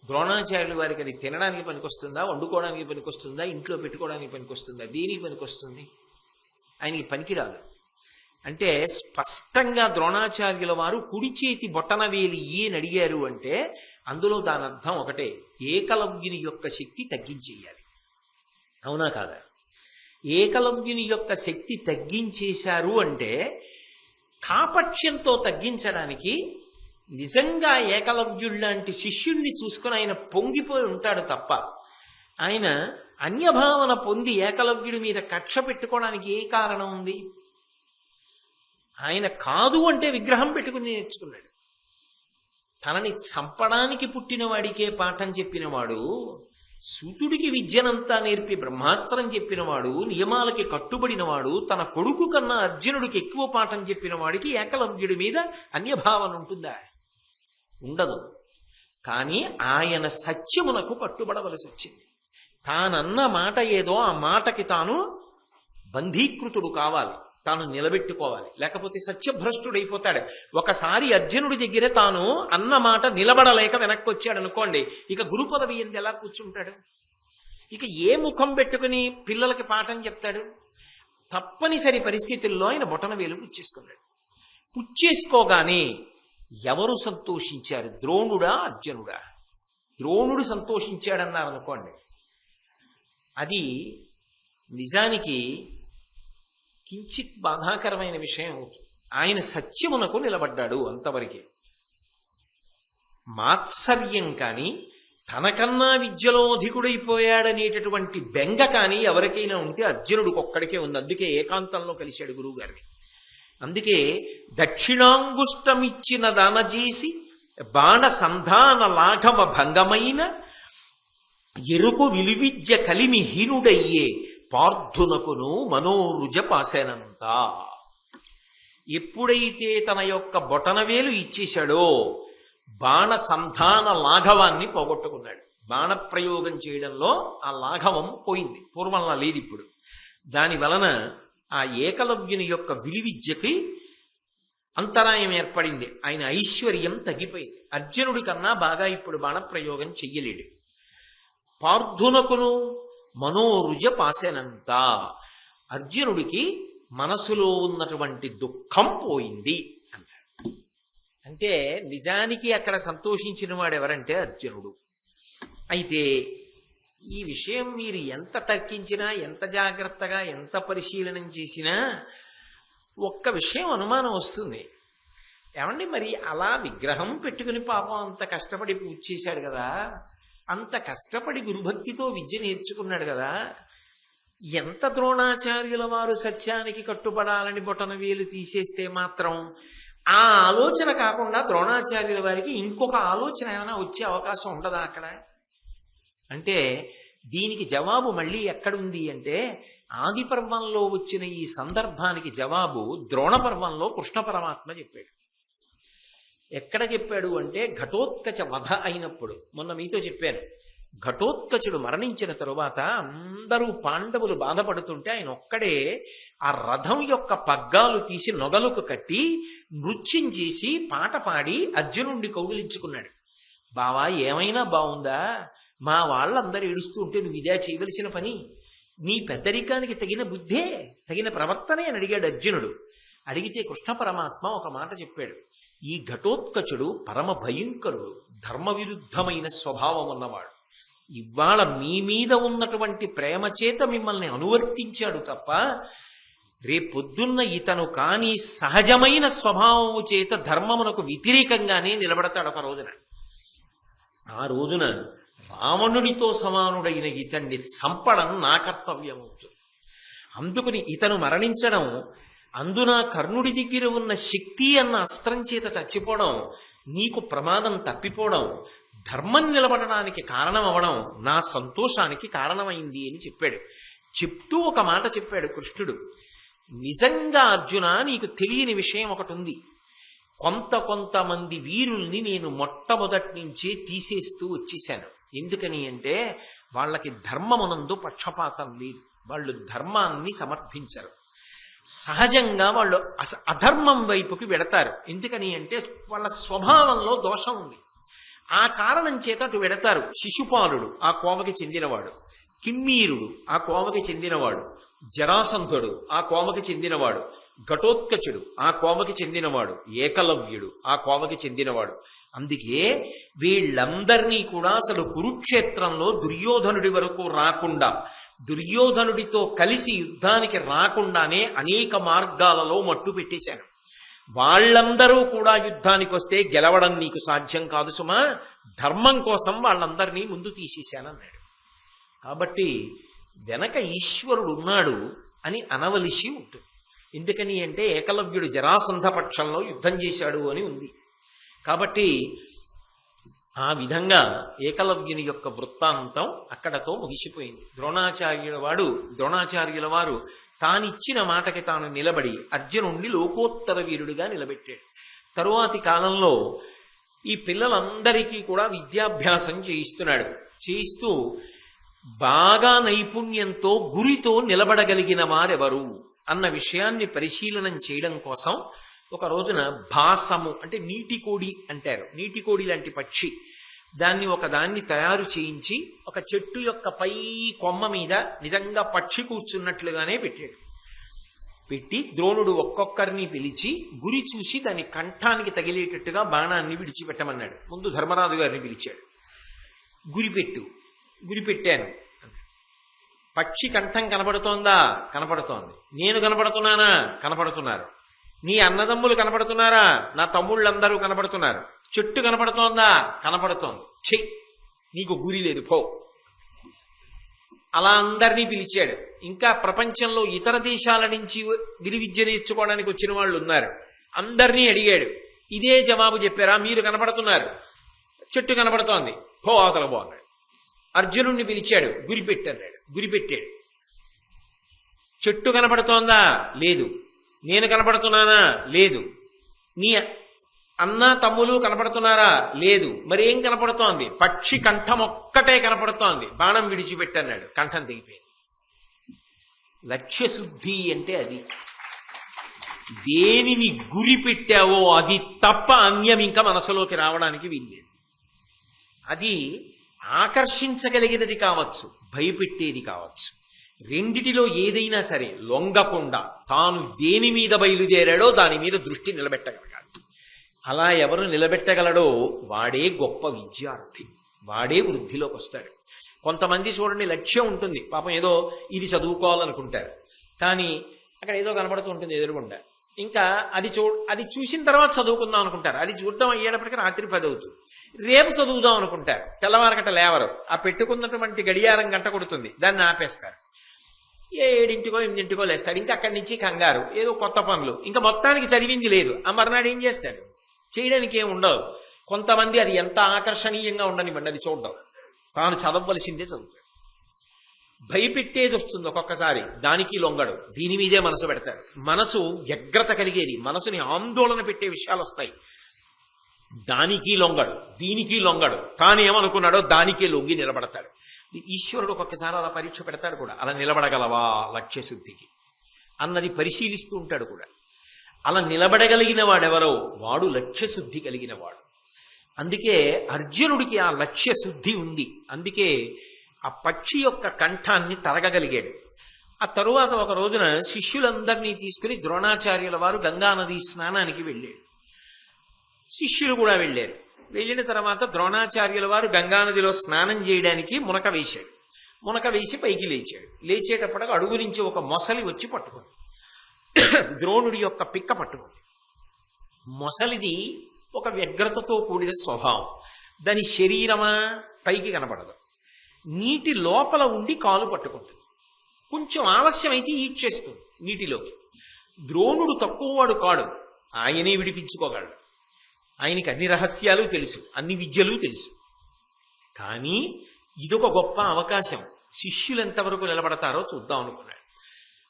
ద్రోణాచార్యుల వారికి అది తినడానికి పనికొస్తుందా, వండుకోవడానికి పనికొస్తుందా, ఇంట్లో పెట్టుకోవడానికి పనికొస్తుందా, దేనికి పనికొస్తుంది? ఆయనకి పనికిరాదు. అంటే స్పష్టంగా ద్రోణాచార్యుల వారు కుడి చేతి బొటన వేలి అని అడిగారు అంటే అందులో దాని అర్థం ఒకటే, ఏకలవ్యుని యొక్క శక్తి తగ్గించేయాలి. అవునా కాదా? ఏకలవ్యుని యొక్క శక్తి తగ్గించేశారు అంటే కాపక్ష్యంతో తగ్గించడానికి నిజంగా ఏకలవ్యుళ్లాంటి శిష్యుణ్ణి చూసుకుని ఆయన పొంగిపోయి ఉంటాడు తప్ప ఆయన అన్యభావన పొంది ఏకలవ్యుడి మీద కక్ష పెట్టుకోవడానికి ఏ కారణం ఉంది? ఆయన కాదు అంటే విగ్రహం పెట్టుకుని నేర్చుకున్నాడు. తనని చంపడానికి పుట్టిన వాడికే పాఠం చెప్పినవాడు, సూతుడికి విద్యనంతా నేర్పి బ్రహ్మాస్త్రం చెప్పినవాడు, నియమాలకి కట్టుబడినవాడు, తన కొడుకు కన్నా అర్జునుడికి ఎక్కువ పాఠం చెప్పిన వాడికి ఏకలవ్యుడి మీద అన్యభావన ఉంటుందా? ఉండదు. కానీ ఆయన సత్యమునకు కట్టుబడవలసి వచ్చింది. తానన్న మాట ఏదో ఆ మాటకి తాను బంధీకృతుడు కావాలి, తాను నిలబెట్టుకోవాలి. లేకపోతే సత్యభ్రష్టుడైపోతాడు. ఒకసారి అర్జునుడి దగ్గర తాను అన్న మాట నిలబడలేక వెనక్కి వచ్చాడు అనుకోండి, ఇక గురు పదవి ఎందు ఎలా కూర్చుంటాడు? ఇక ఏ ముఖం పెట్టుకుని పిల్లలకి పాఠం చెప్తాడు? తప్పనిసరి పరిస్థితుల్లో ఆయన బొటనవేలు పుచ్చేసుకున్నాడు. పుచ్చేసుకోగానే ఎవరు సంతోషించారు? ద్రోణుడా అర్జునుడా? ద్రోణుడు సంతోషించాడన్నారు అనుకోండి, అది నిజానికి కించిత్ బాధాకరమైన విషయం అవుతుంది. ఆయన సత్యమునకు నిలబడ్డాడు అంతవరకే. మాత్సర్యం కానీ తనకన్నా విద్యలో అధికుడైపోయాడనేటటువంటి బెంగ కానీ ఎవరికైనా ఉంటే అర్జునుడికి ఒక్కడికే ఉంది. అందుకే ఏకాంతంలో కలిశాడు గురువు గారిని. అందుకే దక్షిణాంగుష్టమిచ్చిన దానజేసి బాణ సంధాన లాఘవ భంగమైన ఎరుకు విలువిద్య కలిమి హీనుడయ్యే పార్థునకును మనోరుజ పాసేనంత. ఎప్పుడైతే తన యొక్క బొటనవేలు ఇచ్చేశాడో బాణ సంధాన లాఘవాన్ని పోగొట్టుకున్నాడు. బాణ ప్రయోగం చేయడంలో ఆ లాఘవం పోయింది, పూర్వంలా లేదు ఇప్పుడు. దాని వలన ఆ ఏకలవ్యుని యొక్క విలువిద్యకి అంతరాయం ఏర్పడింది. ఆయన ఐశ్వర్యం తగ్గిపోయింది. అర్జునుడి కన్నా బాగా ఇప్పుడు బాణప్రయోగం చెయ్యలేడు. పార్థునకును మనోరుజ పాసేనంత. అర్జునుడికి మనసులో ఉన్నటువంటి దుఃఖం పోయింది అన్నాడు. అంటే నిజానికి అక్కడ సంతోషించిన వాడు ఎవరంటే అర్జునుడు. అయితే ఈ విషయం మీరు ఎంత తర్కించినా, ఎంత జాగ్రత్తగా, ఎంత పరిశీలనం చేసినా ఒక్క విషయం అనుమానం వస్తుంది. ఏమండి, మరి అలా విగ్రహం పెట్టుకుని పాపం అంత కష్టపడి పూజ చేశాడు కదా, అంత కష్టపడి గురుభక్తితో విద్య నేర్చుకున్నాడు కదా, ఎంత ద్రోణాచార్యుల వారు సత్యానికి కట్టుబడాలని బొటనవేలు తీసేస్తే మాత్రం ఆ ఆలోచన కాకుండా ద్రోణాచార్యుల వారికి ఇంకొక ఆలోచన ఏమైనా వచ్చే అవకాశం ఉండదా అక్కడ? అంటే దీనికి జవాబు మళ్ళీ ఎక్కడుంది అంటే, ఆది పర్వంలో వచ్చిన ఈ సందర్భానికి జవాబు ద్రోణ పర్వంలో కృష్ణ పరమాత్మ చెప్పాడు. ఎక్కడ చెప్పాడు అంటే, ఘటోత్కచ వధ అయినప్పుడు. మొన్న మీతో చెప్పాను, ఘటోత్కచుడు మరణించిన తరువాత అందరూ పాండవులు బాధపడుతుంటే ఆయన ఒక్కడే ఆ రథం యొక్క పగ్గాలు తీసి నొగలకు కట్టి నృత్యం చేసి పాట పాడి అర్జునుడిని కౌగిలించుకున్నాడు. బావా, ఏమైనా బావుందా? మా వాళ్ళందరూ ఏడుస్తూ ఉంటే నువ్వు ఇదే చేయవలసిన పని? నీ పెద్దరికానికి తగిన బుద్ధే, తగిన ప్రవర్తనే అని అడిగాడు అర్జునుడు. అడిగితే కృష్ణ పరమాత్మ ఒక మాట చెప్పాడు. ఈ ఘటోత్కచుడు పరమ భయంకరుడు, ధర్మ విరుద్ధమైన స్వభావం ఉన్నవాడు. ఇవాళ మీ మీద ఉన్నటువంటి ప్రేమ చేత మిమ్మల్ని అనువర్తించాడు తప్ప రేపొద్దున్న ఇతను కాని సహజమైన స్వభావము చేత ధర్మమునకు వ్యతిరేకంగానే నిలబడతాడు ఒక రోజున. ఆ రోజున రావణుడితో సమానుడైన ఇతన్ని చంపడం నా కర్తవ్యమవుతుంది. అందుకని ఇతను మరణించడం, అందున కర్ణుడి దగ్గర ఉన్న శక్తి అన్న అస్త్రం చేత చచ్చిపోవడం, నీకు ప్రమాదం తప్పిపోవడం, ధర్మం నిలబడడానికి కారణం అవడం నా సంతోషానికి కారణమైంది అని చెప్పాడు. చెప్తూ ఒక మాట చెప్పాడు కృష్ణుడు. నిజంగా అర్జున, నీకు తెలియని విషయం ఒకటి ఉంది. కొంతమంది వీరుల్ని నేను మొట్టమొదటి నుంచే తీసేస్తూ వచ్చేశాను. ఎందుకని అంటే వాళ్ళకి ధర్మమునందు పక్షపాతం లేదు, వాళ్ళు ధర్మాన్ని సమర్థించరు. సహజంగా వాళ్ళు అధర్మం వైపుకి వెడతారు. ఎందుకని అంటే వాళ్ళ స్వభావంలో దోషం ఉంది. ఆ కారణం చేత అటు వెడతారు. శిశుపాలుడు ఆ కోవకి చెందినవాడు, కిమ్మీరుడు ఆ కోవకి చెందినవాడు, జరాసంధుడు ఆ కోవకి చెందినవాడు, ఘటోత్కచుడు ఆ కోవకి చెందినవాడు, ఏకలవ్యుడు ఆ కోవకి చెందినవాడు. అందుకే వీళ్ళందరినీ కూడా అసలు కురుక్షేత్రంలో దుర్యోధనుడి వరకు రాకుండా, దుర్యోధనుడితో కలిసి యుద్ధానికి రాకుండానే అనేక మార్గాలలో మట్టు పెట్టేశాను. వాళ్ళందరూ కూడా యుద్ధానికి వస్తే గెలవడం నీకు సాధ్యం కాదు సుమా, ధర్మం కోసం వాళ్ళందరినీ ముందు తీసేశానన్నాడు. కాబట్టి వెనక ఈశ్వరుడు ఉన్నాడు అని అనవలసి ఉంటుంది. ఎందుకని అంటే ఏకలవ్యుడు జరాసంధ పక్షంలో యుద్ధం చేశాడు అని ఉంది. కాబట్టి ఆ విధంగా ఏకలవ్యుని యొక్క వృత్తాంతం అక్కడతో ముగిసిపోయింది. ద్రోణాచార్యుల వారు తానిచ్చిన మాటకి తాను నిలబడి అర్జునుణ్ణి లోకోత్తర వీరుడిగా నిలబెట్టాడు. తరువాతి కాలంలో ఈ పిల్లలందరికీ కూడా విద్యాభ్యాసం చేయిస్తున్నాడు. చేయిస్తూ బాగా నైపుణ్యంతో గురితో నిలబడగలిగిన వారెవరు అన్న విషయాన్ని పరిశీలనం చేయడం కోసం ఒక రోజున భాసము అంటే నీటికోడి అంటారు, నీటికోడి లాంటి పక్షి, దాన్ని తయారు చేయించి ఒక చెట్టు యొక్క పై కొమ్మ మీద నిజంగా పక్షి కూర్చున్నట్లుగానే పెట్టాడు. పెట్టి ద్రోణుడు ఒక్కొక్కరిని పిలిచి గురి చూసి దాని కంఠానికి తగిలేటట్టుగా బాణాన్ని విడిచిపెట్టమన్నాడు. ముందు ధర్మరాజు గారిని పిలిచాడు. గురిపెట్టాను. పక్షి కంఠం కనపడుతోందా? కనపడుతోంది. నేను కనపడుతున్నానా? కనపడుతున్నారు. నీ అన్నదమ్ములు కనపడుతున్నారా? నా తమ్ముళ్ళందరూ కనపడుతున్నారు. చెట్టు కనపడుతోందా? కనపడుతోంది. చెయ్యి, నీకు గురి లేదు, పో. అలా అందరినీ పిలిచాడు. ఇంకా ప్రపంచంలో ఇతర దేశాల నుంచి విద్య నేర్చుకోవడానికి వచ్చిన వాళ్ళు ఉన్నారు. అందరినీ అడిగాడు. ఇదే జవాబు చెప్పారా? మీరు కనపడుతున్నారు, చెట్టు కనపడుతోంది, పో అవతల పో అన్నాడు. అర్జునుణ్ణి పిలిచాడు. గురిపెట్టాడు. చెట్టు కనపడుతోందా? లేదు. నేను కనపడుతున్నానా? లేదు. నీ అన్న తమ్ములు కనపడుతున్నారా? లేదు. మరి ఏం కనపడుతోంది? పక్షి కంఠం ఒక్కటే కనపడుతోంది. బాణం విడిచిపెట్టన్నాడు. కంఠం తెగిపోయింది. లక్ష్యశుద్ధి అంటే అది. దేనిని గురి పెట్టావో అది తప్ప అన్యం ఇంకా మనసులోకి రావడానికి వీల్లేదు. అది ఆకర్షించగలిగినది కావచ్చు, భయపెట్టేది కావచ్చు. రెండిటిలో ఏదైనా సరే లొంగకుండా తాను దేని మీద బయలుదేరాడో దాని మీద దృష్టి నిలబెట్టగలగాలి. అలా ఎవరు నిలబెట్టగలడో వాడే గొప్ప విద్యార్థి, వాడే వృద్ధిలోకి వస్తాడు. కొంతమంది చూడండి, లక్ష్యం ఉంటుంది, పాపం ఏదో ఇది చదువుకోవాలనుకుంటారు, కానీ అక్కడ ఏదో కనబడుతూ ఉంటుంది ఎదురుగుండా. ఇంకా అది చూసిన తర్వాత చదువుకుందాం అనుకుంటారు. అది చూడడం అయ్యేటప్పటికీ రాత్రి 10 అవుతుంది. రేపు చదువుదాం అనుకుంటారు, తెల్లవారగంట లేవరు. ఆ పెట్టుకున్నటువంటి గడియారం గంట కొడుతుంది, దాన్ని ఆపేస్తారు. 7 8 లేస్తాడు. ఇంకా అక్కడి నుంచి కంగారు, ఏదో కొత్త పనులు, ఇంకా మొత్తానికి చదివింది లేదు. ఆ మర్నాడు ఏం చేస్తాడు? చేయడానికి ఏం ఉండదు. కొంతమంది అది ఎంత ఆకర్షణీయంగా ఉండనివ్వండి, అది చూడడం, తాను చదవవలసిందే చదువుతాడు. భయపెట్టేది వస్తుంది ఒక్కొక్కసారి, దానికి లొంగడు, దీని మీదే మనసు పెడతాడు. మనసు వ్యగ్రత కలిగేది, మనసుని ఆందోళన పెట్టే విషయాలు వస్తాయి, దానికి లొంగడు, దీనికి లొంగడు. తాను ఏమనుకున్నాడో దానికే లొంగి నిలబడతాడు. ఈశ్వరుడు ఒక్కొక్కసారి అలా పరీక్ష పెడతాడు కూడా. అలా నిలబడగలవా లక్ష్యశుద్ధికి అన్నది పరిశీలిస్తూ ఉంటాడు కూడా. అలా నిలబడగలిగిన వాడెవరో వాడు లక్ష్యశుద్ధి కలిగిన వాడు. అందుకే అర్జునుడికి ఆ లక్ష్యశుద్ధి ఉంది. అందుకే ఆ పక్షి యొక్క కంఠాన్ని తరగగలిగాడు. ఆ తరువాత ఒక రోజున శిష్యులందరినీ తీసుకుని ద్రోణాచార్యుల వారు గంగానది స్నానానికి వెళ్ళాడు. శిష్యులు కూడా వెళ్ళారు. వెళ్ళిన తర్వాత ద్రోణాచార్యుల వారు గంగానదిలో స్నానం చేయడానికి మునక వేశాడు. మునక వేసి పైకి లేచాడు. లేచేటప్పటికి అడుగు నుంచి ఒక మొసలి వచ్చి పట్టుకుంది. ద్రోణుడి యొక్క పిక్క పట్టుకుంది. మొసలిది ఒక వ్యగ్రతతో కూడిన స్వభావం. దాని శరీరమా పైకి కనపడదు, నీటి లోపల ఉండి కాలు పట్టుకుంటుంది. కొంచెం ఆలస్యం అయితే ఈడ్చేస్తుంది నీటిలోకి. ద్రోణుడు తక్కువవాడు కాడు, ఆయనే విడిపించుకోగలడు. ఆయనకి అన్ని రహస్యాలు తెలుసు, అన్ని విద్యలు తెలుసు. కానీ ఇదొక గొప్ప అవకాశం, శిష్యులు ఎంతవరకు నిలబడతారో చూద్దాం అనుకున్నాడు.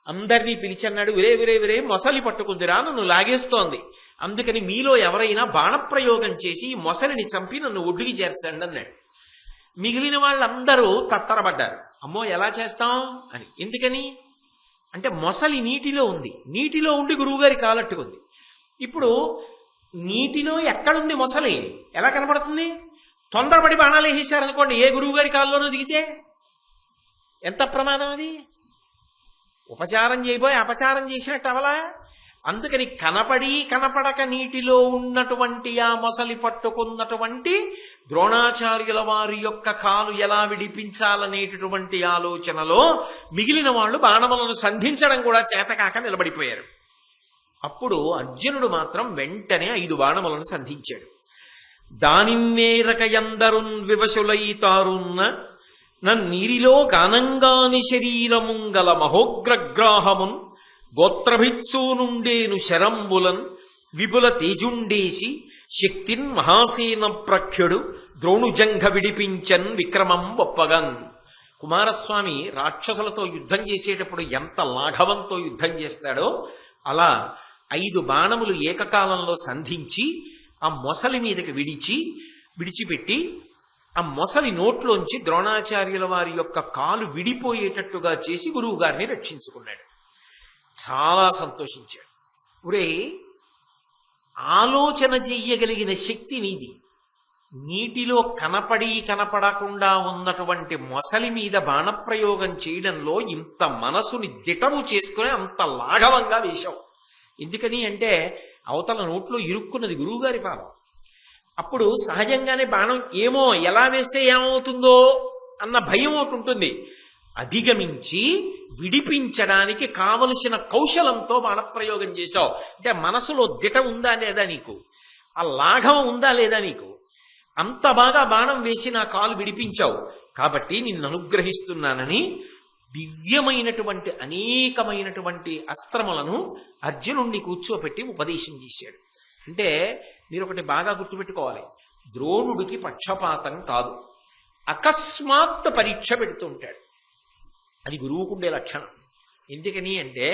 అందరినీ పిలిచన్నాడు, విరే మొసలి పట్టుకుందిరా, నన్ను లాగేస్తోంది. అందుకని మీలో ఎవరైనా బాణప్రయోగం చేసి ఈ మొసలిని చంపి నన్ను ఒడ్డుకి చేర్చండి అన్నాడు. మిగిలిన వాళ్ళందరూ తత్తరబడ్డారు, అమ్మో ఎలా చేస్తాం అని. ఎందుకని అంటే మొసలి నీటిలో ఉంది, నీటిలో ఉండి గురువుగారి కాలట్టుకుంది. ఇప్పుడు నీటిలో ఎక్కడుంది మొసలి, ఎలా కనపడుతుంది? తొందరపడి బాణాలు వేసేశారనుకోండి, ఏ గురువుగారి కాల్లోనూ దిగితే ఎంత ప్రమాదం అది. ఉపచారం చేయబోయి అపచారం చేసినట్టు అవలా. అందుకని కనపడి కనపడక నీటిలో ఉన్నటువంటి ఆ మొసలి పట్టుకున్నటువంటి ద్రోణాచార్యుల వారి యొక్క కాలు ఎలా విడిపించాలనేటటువంటి ఆలోచనలో మిగిలిన వాళ్ళు బాణములను సంధించడం కూడా చేతకాక నిలబడిపోయారు. అప్పుడు అర్జునుడు మాత్రం వెంటనే 5 బాణములను సంధించాడు. దానిమ్మేరకయందరున్ వివశులైతారున్న నన్నీరిలో గానంగాని శరీరముంగల మహోగ్రగ్రాహమున్ గోత్రభిచ్చూనుండేను శరంబులన్ విపుల తేజుండేసి శక్తిన్ మహాసేన ప్రఖ్యుడు ద్రోణుజంఘ విడిపించన్ విక్రమం ఒప్పగన్. కుమారస్వామి రాక్షసులతో యుద్ధం చేసేటప్పుడు ఎంత లాఘవంతో యుద్ధం చేస్తాడో అలా 5 బాణములు ఏకకాలంలో సంధించి ఆ మొసలి మీదకి విడిచిపెట్టి ఆ మొసలి నోట్లోంచి ద్రోణాచార్యుల వారి యొక్క కాలు విడిపోయేటట్టుగా చేసి గురువు గారిని రక్షించుకున్నాడు. చాలా సంతోషించాడు. ఒరే, ఆలోచన చెయ్యగలిగిన శక్తి నీది. నీటిలో కనపడకుండా ఉన్నటువంటి మొసలి మీద బాణప్రయోగం చేయడంలో ఇంత మనసుని దిటవు చేసుకుని అంత లాఘవంగా వేశావు. ఎందుకని అంటే అవతల నోట్లో ఇరుక్కున్నది గురువుగారి పాదం. అప్పుడు సహజంగానే బాణం ఏమో ఎలా వేస్తే ఏమవుతుందో అన్న భయం ఒకటి ఉంటుంది. అధిగమించి విడిపించడానికి కావలసిన కౌశలంతో బాణప్రయోగం చేశావు. అంటే మనసులో దిట ఉందా లేదా నీకు, ఆ లాఘవం ఉందా లేదా నీకు, అంత బాగా బాణం వేసి నా కాలు విడిపించావు. కాబట్టి నిన్ను అనుగ్రహిస్తున్నానని దివ్యమైనటువంటి అనేకమైనటువంటి అస్త్రములను అర్జునుణ్ణి కూర్చోపెట్టి ఉపదేశం చేశాడు. అంటే మీరు ఒకటి బాగా గుర్తుపెట్టుకోవాలి, ద్రోణుడికి పక్షపాతం కాదు, అకస్మాత్ పరీక్ష పెడుతుంటాడు. అది గురువుకుండే లక్షణం. ఎందుకని అంటే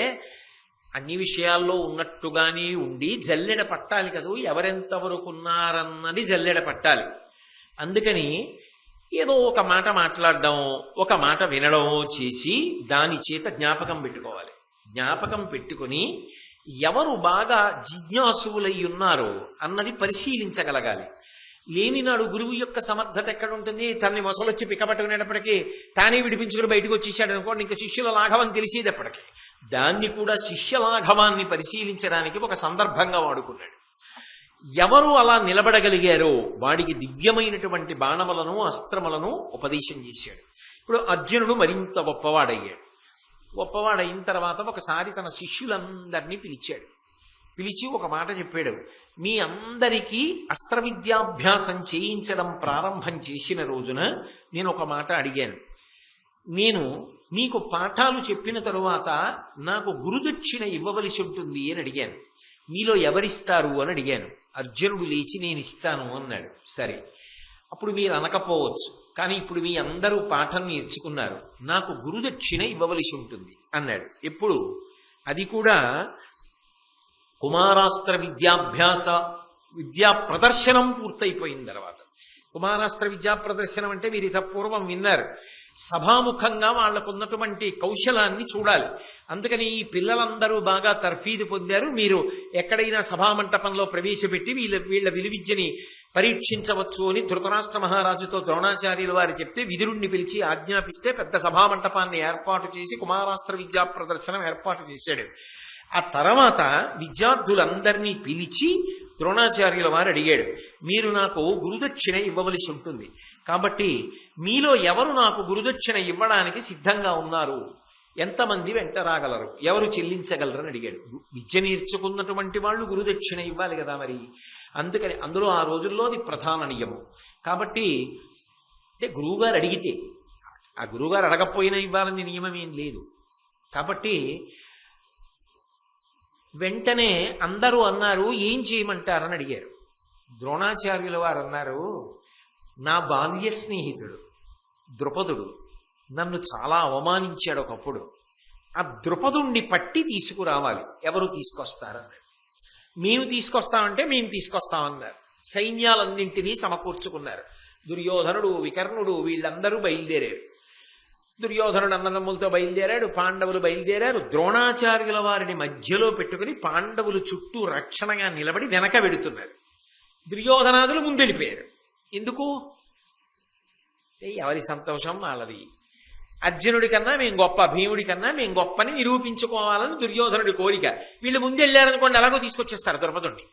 అన్ని విషయాల్లో ఉన్నట్టుగానే ఉండి జల్లెడ పట్టాలి కదూ, ఎవరెంతవరకు ఉన్నారన్నది జల్లెడ పట్టాలి. అందుకని ఏదో ఒక మాట మాట్లాడడం, ఒక మాట వినడం చేసి దాని చేత జ్ఞాపకం పెట్టుకోవాలి. జ్ఞాపకం పెట్టుకుని ఎవరు బాగా జిజ్ఞాసువులై ఉన్నారో అన్నది పరిశీలించగలగాలి. లేనినాడు గురువు యొక్క సమర్థత ఎక్కడ ఉంటుంది? తనని మొసలొచ్చి పిక్కపట్టుకునేటప్పటికీ తానే విడిపించుకుని బయటకు వచ్చేసాడు అనుకోండి, ఇంకా శిష్యుల లాఘవం తెలిసేది ఎప్పటికీ. దాన్ని కూడా శిష్య లాఘవాన్ని పరిశీలించడానికి ఒక సందర్భంగా వాడుకున్నాడు. ఎవరు అలా నిలబడగలిగారో వాడికి దివ్యమైనటువంటి బాణములను అస్త్రములను ఉపదేశం చేశాడు. ఇప్పుడు అర్జునుడు మరింత గొప్పవాడయ్యాడు. గొప్పవాడయిన తర్వాత ఒకసారి తన శిష్యులందరినీ పిలిచి ఒక మాట చెప్పాడు. మీ అందరికీ అస్త్ర విద్యాభ్యాసం చేయించడం ప్రారంభం చేసిన రోజున నేను ఒక మాట అడిగాను. నేను నీకు పాఠాలు చెప్పిన తరువాత నాకు గురుదక్షిణ ఇవ్వవలసి ఉంటుంది అని అడిగాను. మీలో ఎవరిస్తారు అని అడిగాను. అర్జునుడు లేచి నేను ఇస్తాను అన్నాడు. సరే, అప్పుడు మీరు అనకపోవచ్చు, కానీ ఇప్పుడు మీ అందరూ పాఠం నేర్చుకున్నారు, నాకు గురుదక్షిణ ఇవ్వవలసి ఉంటుంది అన్నాడు. ఎప్పుడు? అది కూడా కుమారాస్త్ర విద్యా ప్రదర్శనం పూర్తయిపోయిన తర్వాత. కుమారాస్త్ర విద్యా ప్రదర్శనం అంటే మీరు ఇత పూర్వం విన్నారు. సభాముఖంగా వాళ్లకున్నటువంటి కౌశలాన్ని చూడాలి. అందుకని ఈ పిల్లలందరూ బాగా తర్ఫీదు పొందారు, మీరు ఎక్కడైనా సభామంటపంలో ప్రవేశపెట్టి వీళ్ళ విలువిద్యని పరీక్షించవచ్చు అని ధృతరాష్ట్ర మహారాజుతో ద్రోణాచార్యుల వారు చెప్తే విదురుణ్ణి పిలిచి ఆజ్ఞాపిస్తే పెద్ద సభామంటపాన్ని ఏర్పాటు చేసి కుమారాస్త్ర విద్యా ప్రదర్శనం ఏర్పాటు చేశాడు. ఆ తర్వాత విద్యార్థులందరినీ పిలిచి ద్రోణాచార్యుల వారు అడిగాడు, మీరు నాకు గురుదక్షిణ ఇవ్వవలసి ఉంటుంది, కాబట్టి మీలో ఎవరు నాకు గురుదక్షిణ ఇవ్వడానికి సిద్ధంగా ఉన్నారు, ఎంతమంది వెంట రాగలరు, ఎవరు చెల్లించగలరు అని అడిగాడు. విద్య నేర్చుకున్నటువంటి వాళ్ళు గురుదక్షిణ ఇవ్వాలి కదా మరి. అందుకని అందులో ఆ రోజుల్లో అది ప్రధాన నియమం. కాబట్టి అంటే గురువుగారు అడిగితే, ఆ గురువుగారు అడగకపోయినా ఇవ్వాలని నియమం ఏం లేదు. కాబట్టి వెంటనే అందరూ అన్నారు, ఏం చేయమంటారని అడిగారు. ద్రోణాచార్యుల వారు అన్నారు, నా బాల్య స్నేహితుడు ద్రుపదుడు నన్ను చాలా అవమానించాడు ఒకప్పుడు. ఆ ద్రుపదుణ్ణి పట్టి తీసుకురావాలి, ఎవరు తీసుకొస్తారన్నాడు. మేము తీసుకొస్తామంటే మేము తీసుకొస్తామన్నారు. సైన్యాలన్నింటినీ సమకూర్చుకున్నారు. దుర్యోధనుడు, వికర్ణుడు వీళ్ళందరూ బయలుదేరారు. దుర్యోధనుడు అన్నదమ్ములతో బయలుదేరాడు, పాండవులు బయలుదేరారు. ద్రోణాచార్యుల వారిని మధ్యలో పెట్టుకుని పాండవులు చుట్టూ రక్షణగా నిలబడి వెనక వెడుతున్నారు. దుర్యోధనాదులు ముందెళ్ళిపోయారు. ఎందుకు? ఎవరి సంతోషం వాళ్ళది. అర్జునుడి కన్నా మేము గొప్ప, భీముడి కన్నా మేము గొప్పని నిరూపించుకోవాలని దుర్యోధనుడి కోరిక. వీళ్ళు ముందెళ్ళారనుకోండి, అలాగో తీసుకొచ్చేస్తారు ద్రుపదుణ్ణి.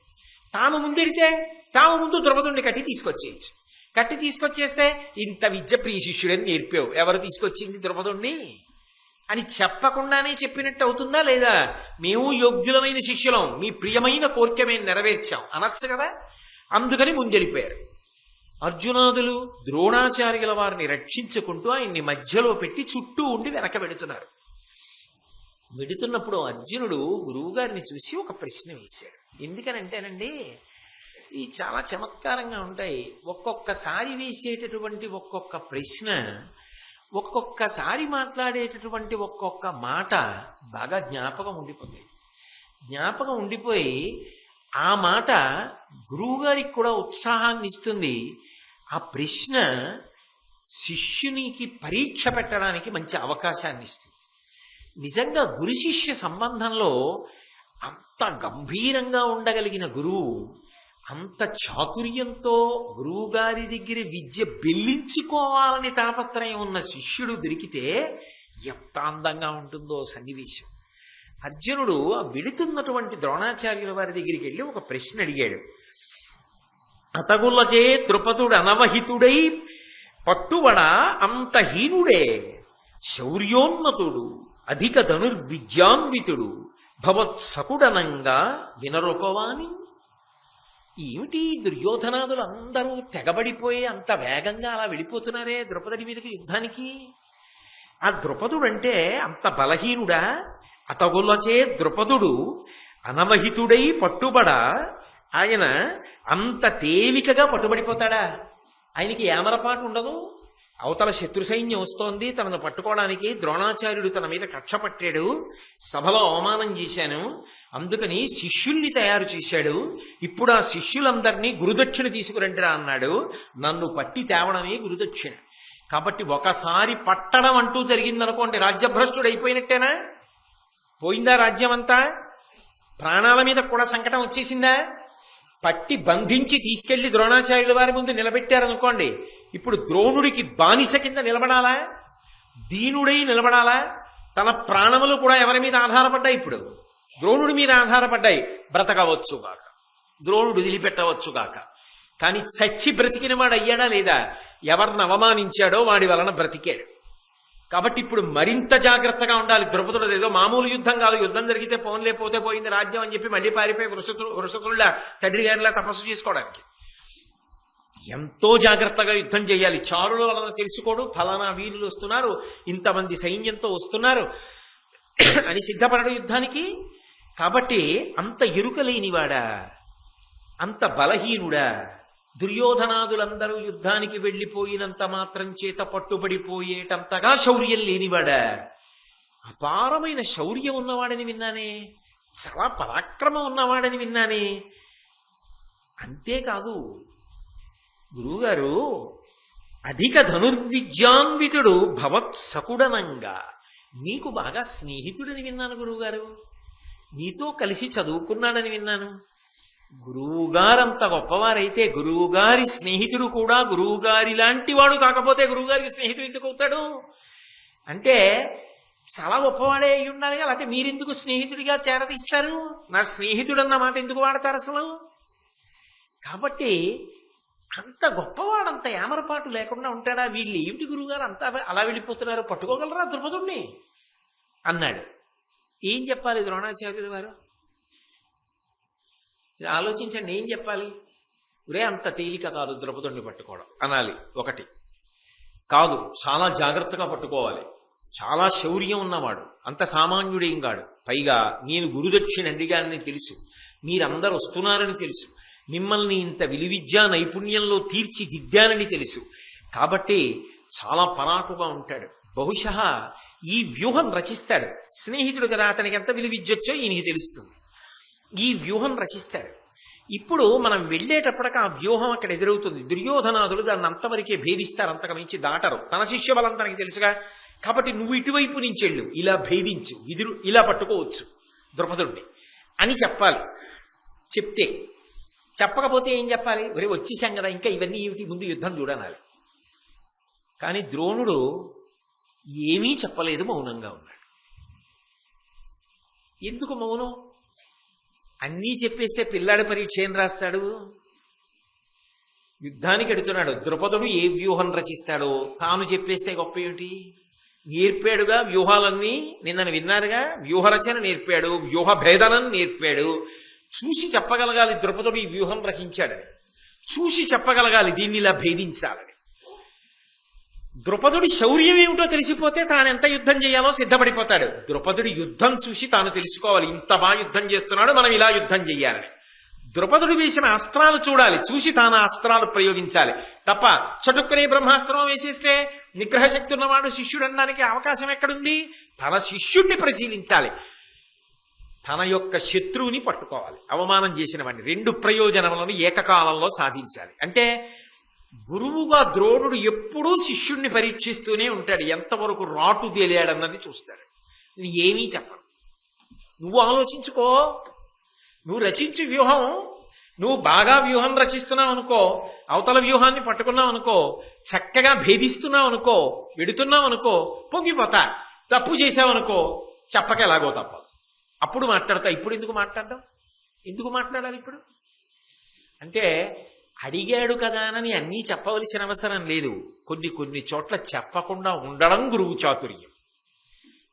తాము ముందెడితే తాము ముందు ద్రుపదుణ్ణి కట్టి తీసుకొచ్చేయచ్చు. కట్టి తీసుకొచ్చేస్తే ఇంత విద్య ప్రియ శిష్యుడని నేర్పావు, ఎవరు తీసుకొచ్చింది ద్రుపదుణ్ణి? అని చెప్పకుండానే చెప్పినట్టు అవుతుందా లేదా? మేము యోగ్యులమైన శిష్యులం, మీ ప్రియమైన కోరిక మేము నెరవేర్చాం అనొచ్చు కదా. అందుకని ముందెళ్ళిపోయారు. అర్జునాదులు ద్రోణాచార్యుల వారిని రక్షించుకుంటూ ఆయన్ని మధ్యలో పెట్టి చుట్టూ ఉండి వెనక వెడుతున్నారు. వెడుతున్నప్పుడు అర్జునుడు గురువుగారిని చూసి ఒక ప్రశ్న వేశాడు. ఎందుకనంటేనండి, ఇవి చాలా చమత్కారంగా ఉంటాయి. ఒక్కొక్కసారి వేసేటటువంటి ఒక్కొక్క ప్రశ్న, ఒక్కొక్కసారి మాట్లాడేటటువంటి ఒక్కొక్క మాట బాగా జ్ఞాపకం ఉండిపోతాయి. జ్ఞాపకం ఉండిపోయి ఆ మాట గురువుగారికి కూడా ఉత్సాహాన్ని ఇస్తుంది. ఆ ప్రశ్న శిష్యునికి పరీక్ష పెట్టడానికి మంచి అవకాశాన్ని ఇస్తుంది. నిజంగా గురు శిష్య సంబంధంలో అంత గంభీరంగా ఉండగలిగిన గురువు, అంత చాతుర్యంతో గురువు గారి దగ్గర విద్య బెల్లించుకోవాలని తాపత్రయం ఉన్న శిష్యుడు దొరికితే ఎంత అందంగా ఉంటుందో సన్నివేశం. అర్జునుడు వెడుతున్నటువంటి ద్రోణాచార్యుల వారి దగ్గరికి వెళ్ళి ఒక ప్రశ్న అడిగాడు. అతగులచే ద్రుపదుడు అనవహితుడై పట్టుబడ అంత హీనుడే, శౌర్యోన్నతుడు అధిక ధనుర్విద్యాన్వితుడు భవత్సకుడనంగా వినరూపవాణి. ఏమిటి దుర్యోధనాదులు అందరూ తెగబడిపోయి అంత వేగంగా అలా వెళ్ళిపోతున్నారే ద్రుపదుడి మీదకి యుద్ధానికి? ఆ ద్రుపదుడంటే అంత బలహీనుడా? అతగులచే ద్రుపదుడు అనవహితుడై పట్టుబడ ఆయన అంత తేలికగా పట్టుబడిపోతాడా? ఆయనకి ఏమరపాటు ఉండదు. అవతల శత్రు సైన్యం వస్తోంది, తనను పట్టుకోవడానికి ద్రోణాచార్యుడు తన మీద కక్ష పట్టాడు, సభలో అవమానం చేశాను, అందుకని శిష్యుల్ని తయారు చేశాడు. ఇప్పుడు ఆ శిష్యులందరినీ గురుదక్షిణ తీసుకురండిరా అన్నాడు. నన్ను పట్టి తేవడమే గురుదక్షిణ. కాబట్టి ఒకసారి పట్టడం అంటూ జరిగిందనుకోండి, రాజ్యభ్రష్టుడు అయిపోయినట్టేనా? పోయిందా రాజ్యం అంతా? ప్రాణాల మీద కూడా సంకటం వచ్చేసిందా? పట్టి బంధించి తీసుకెళ్లి ద్రోణాచార్యుల వారి ముందు నిలబెట్టారనుకోండి, ఇప్పుడు ద్రోణుడికి బానిస కింద నిలబడాలా? దీనుడై నిలబడాలా? తన ప్రాణములు కూడా ఎవరి మీద ఆధారపడ్డాయి? ఇప్పుడు ద్రోణుడి మీద ఆధారపడ్డాయి. బ్రతకవచ్చుగాక, ద్రోణుడు వదిలిపెట్టవచ్చుగాక. కానీ చచ్చి బ్రతికిన వాడు అయ్యాడా లేదా? ఎవరిని అవమానించాడో వాడి వలన బ్రతికాడు. కాబట్టి ఇప్పుడు మరింత జాగ్రత్తగా ఉండాలి. ద్రౌపదుడు ఏదో మామూలు యుద్ధం కాదు. యుద్ధం జరిగితే పోన్లే, పోతే పోయింది రాజ్యం అని చెప్పి మళ్ళీ పారిపోయి వృషతుల్లా తండ్రి గారిలా తపస్సు చేసుకోవడానికి ఎంతో జాగ్రత్తగా యుద్ధం చేయాలి. చారుల వలన తెలుసుకోడు, ఫలానా వీరులు వస్తున్నారు, ఇంతమంది సైన్యంతో వస్తున్నారు అని సిద్ధపడడు యుద్ధానికి. కాబట్టి అంత ఎరుక లేనివాడా, అంత బలహీనుడా? దుర్యోధనాదులందరూ యుద్ధానికి వెళ్ళిపోయినంత మాత్రం చేత పట్టుబడిపోయేటంతగా శౌర్యం లేనివాడా? అపారమైన శౌర్యం ఉన్నవాడని విన్నానే, చాలా పరాక్రమం ఉన్నవాడని విన్నానే. అంతేకాదు, గురువుగారు అధిక ధనుర్విద్యాన్వితుడు భవత్సకుడనంగా, నీకు బాగా స్నేహితుడని విన్నాను గురువుగారు, నీతో కలిసి చదువుకున్నాడని విన్నాను. గురువుగారంత గొప్పవారైతే గురువుగారి స్నేహితుడు కూడా గురువుగారి లాంటి వాడు కాకపోతే గురువుగారికి స్నేహితుడు ఎందుకు అవుతాడు? అంటే చాలా గొప్పవాడే అయి ఉండాలి కదా. అయితే మీరెందుకు స్నేహితుడిగా చేరదీస్తారు? నా స్నేహితుడు అన్న మాట ఎందుకు వాడతారు అసలు? కాబట్టి అంత గొప్పవాడంత ఏమరపాటు లేకుండా ఉంటాడా? వీళ్ళు ఏమిటి గురువుగారు అంతా అలా వెళ్ళిపోతున్నారు, పట్టుకోగలరా ద్రుపదుణ్ణి అన్నాడు. ఏం చెప్పాలి ద్రోణాచార్యులు వారు? ఆలోచించండి, ఏం చెప్పాలి? ఒరే అంత తేలిక కాదు ద్రౌపదుణ్ణి పట్టుకోవడం అనాలి. ఒకటి కాదు, చాలా జాగ్రత్తగా పట్టుకోవాలి, చాలా శౌర్యం ఉన్నవాడు, అంత సామాన్యుడేం కాడు. పైగా నేను గురుదక్షిణ అడిగానని తెలుసు, మీరందరూ వస్తున్నారని తెలుసు, మిమ్మల్ని ఇంత విలువిద్యా నైపుణ్యంలో తీర్చిదిద్దానని తెలుసు. కాబట్టి చాలా పరాకుగా ఉంటాడు. బహుశः ఈ వ్యూహం రచిస్తాడు. స్నేహితుడు కదా, అతనికి ఎంత విలువిద్యొచ్చో ఈయనకి తెలుస్తుంది. ఈ వ్యూహం రచిస్తాడు. ఇప్పుడు మనం వెళ్ళేటప్పటికి ఆ వ్యూహం అక్కడ ఎదురవుతుంది. దుర్యోధనాదులు దాన్ని అంతవరకే భేదిస్తారు, అంతకు మించి దాటరు. తన శిష్య బలం తనకి తెలుసుగా. కాబట్టి నువ్వు ఇటువైపు నుంచి వెళ్ళు, ఇలా భేదించు, విదురు ఇలా పట్టుకోవచ్చు ద్రుపదుడిని అని చెప్పాలి. చెప్తే చెప్పకపోతే ఏం చెప్పాలి? ఒరే వచ్చేసాం కదా, ఇంకా ఇవన్నీ ఏమిటి, ముందు యుద్ధం చూడనాలి. కానీ ద్రోణుడు ఏమీ చెప్పలేదు, మౌనంగా ఉన్నాడు. ఎందుకు మౌనం? అన్నీ చెప్పేస్తే పిల్లాడి పరీక్ష ఏం రాస్తాడు? యుద్ధానికి ఎడుతున్నాడు. ద్రుపదుడు ఏ వ్యూహం రచిస్తాడో తాను చెప్పేస్తే గొప్ప ఏమిటి? నేర్పాడుగా వ్యూహాలన్నీ. నిన్నను విన్నారుగా, వ్యూహరచన నేర్పాడు, వ్యూహ భేదనం నేర్పాడు. చూసి చెప్పగలగాలి ద్రుపదుడు ఈ వ్యూహం రచించాడని, చూసి చెప్పగలగాలి దీన్ని ఇలా భేదించాలని. ద్రుపదుడి శౌర్యం ఏమిటో తెలిసిపోతే తాను ఎంత యుద్ధం చేయాలో సిద్ధపడిపోతాడు. ద్రుపదుడి యుద్ధం చూసి తాను తెలుసుకోవాలి, ఇంత బాగా యుద్ధం చేస్తున్నాడు, మనం ఇలా యుద్ధం చెయ్యాలని. ద్రుపదుడు వేసిన అస్త్రాలు చూడాలి, చూసి తాను అస్త్రాలు ప్రయోగించాలి తప్ప చటుక్కునే బ్రహ్మాస్త్రం వేసేస్తే నిగ్రహ శక్తి ఉన్నవాడు శిష్యుడు అనడానికి అవకాశం ఎక్కడుంది? తన శిష్యుణ్ణి పరిశీలించాలి, తన యొక్క శత్రువుని పట్టుకోవాలి, అవమానం చేసిన వాడిని. రెండు ప్రయోజనములను ఏకకాలంలో సాధించాలి. అంటే గురువుగా ద్రోణుడు ఎప్పుడూ శిష్యుణ్ణి పరీక్షిస్తూనే ఉంటాడు, ఎంతవరకు రాటు తేలాడన్నది చూస్తాడు. ఇది ఏమీ చెప్పడు. నువ్వు ఆలోచించుకో, నువ్వు రచించు వ్యూహం, నువ్వు బాగా వ్యూహం రచిస్తున్నావు అనుకో, అవతల వ్యూహాన్ని పట్టుకున్నావు అనుకో, చక్కగా భేదిస్తున్నావు అనుకో, వెడుతున్నావు అనుకో, పొంగిపోతా. తప్పు చేసావు అనుకో, చెప్పక ఎలాగో తప్ప అప్పుడు మాట్లాడతా. ఇప్పుడు ఎందుకు మాట్లాడడం? ఎందుకు మాట్లాడాలి ఇప్పుడు? అంటే అడిగాడు కదా అని అన్నీ చెప్పవలసిన అవసరం లేదు. కొన్ని కొన్ని చోట్ల చెప్పకుండా ఉండడం గురువు చాతుర్యం.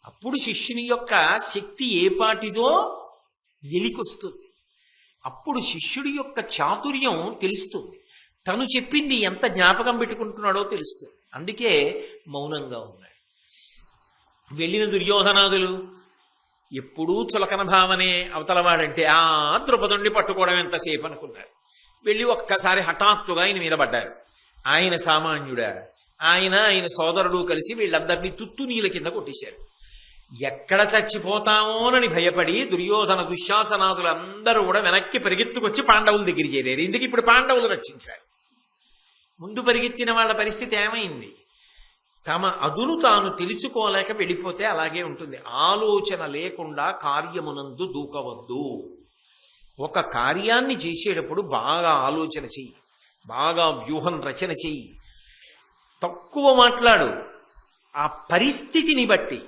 అప్పుడు శిష్యుని యొక్క శక్తి ఏ పాటిదో వెలికొస్తుంది. అప్పుడు శిష్యుడి యొక్క చాతుర్యం తెలుస్తుంది, తను చెప్పింది ఎంత జ్ఞాపకం పెట్టుకుంటున్నాడో తెలుస్తుంది. అందుకే మౌనంగా ఉన్నాడు. వెళ్ళిన దుర్యోధనాదులు ఎప్పుడూ చులకన భావనే అవతలవాడంటే ద్రుపదుణ్ణి పట్టుకోవడం ఎంతసేపు అనుకున్నారు. వెళ్ళి ఒక్కసారి హఠాత్తుగా ఆయన మీద పడ్డారు. ఆయన సామాన్యుడా? ఆయన సోదరుడు కలిసి వీళ్ళందరినీ తుత్తు నీళ్ళ కింద కొట్టేశారు. ఎక్కడ చచ్చిపోతామోనని భయపడి దుర్యోధన దుశ్శాసనాదులందరూ కూడా వెనక్కి పరిగెత్తుకొచ్చి పాండవుల దగ్గర చేరారు. ఎందుకు? ఇప్పుడు పాండవులు రక్షించారు. ముందు పరిగెత్తిన వాళ్ళ పరిస్థితి ఏమైంది? తమ అదును తాను తెలుసుకోలేక వెళ్ళిపోతే అలాగే ఉంటుంది. ఆలోచన లేకుండా కార్యమునందు దూకవద్దు. ఒక కార్యాన్ని చేసేటప్పుడు బాగా ఆలోచన చెయ్యి, బాగా వ్యూహం రచన చెయ్యి. తక్కువ మాట్లాడు. ఆ పరిస్థితిని బట్టి,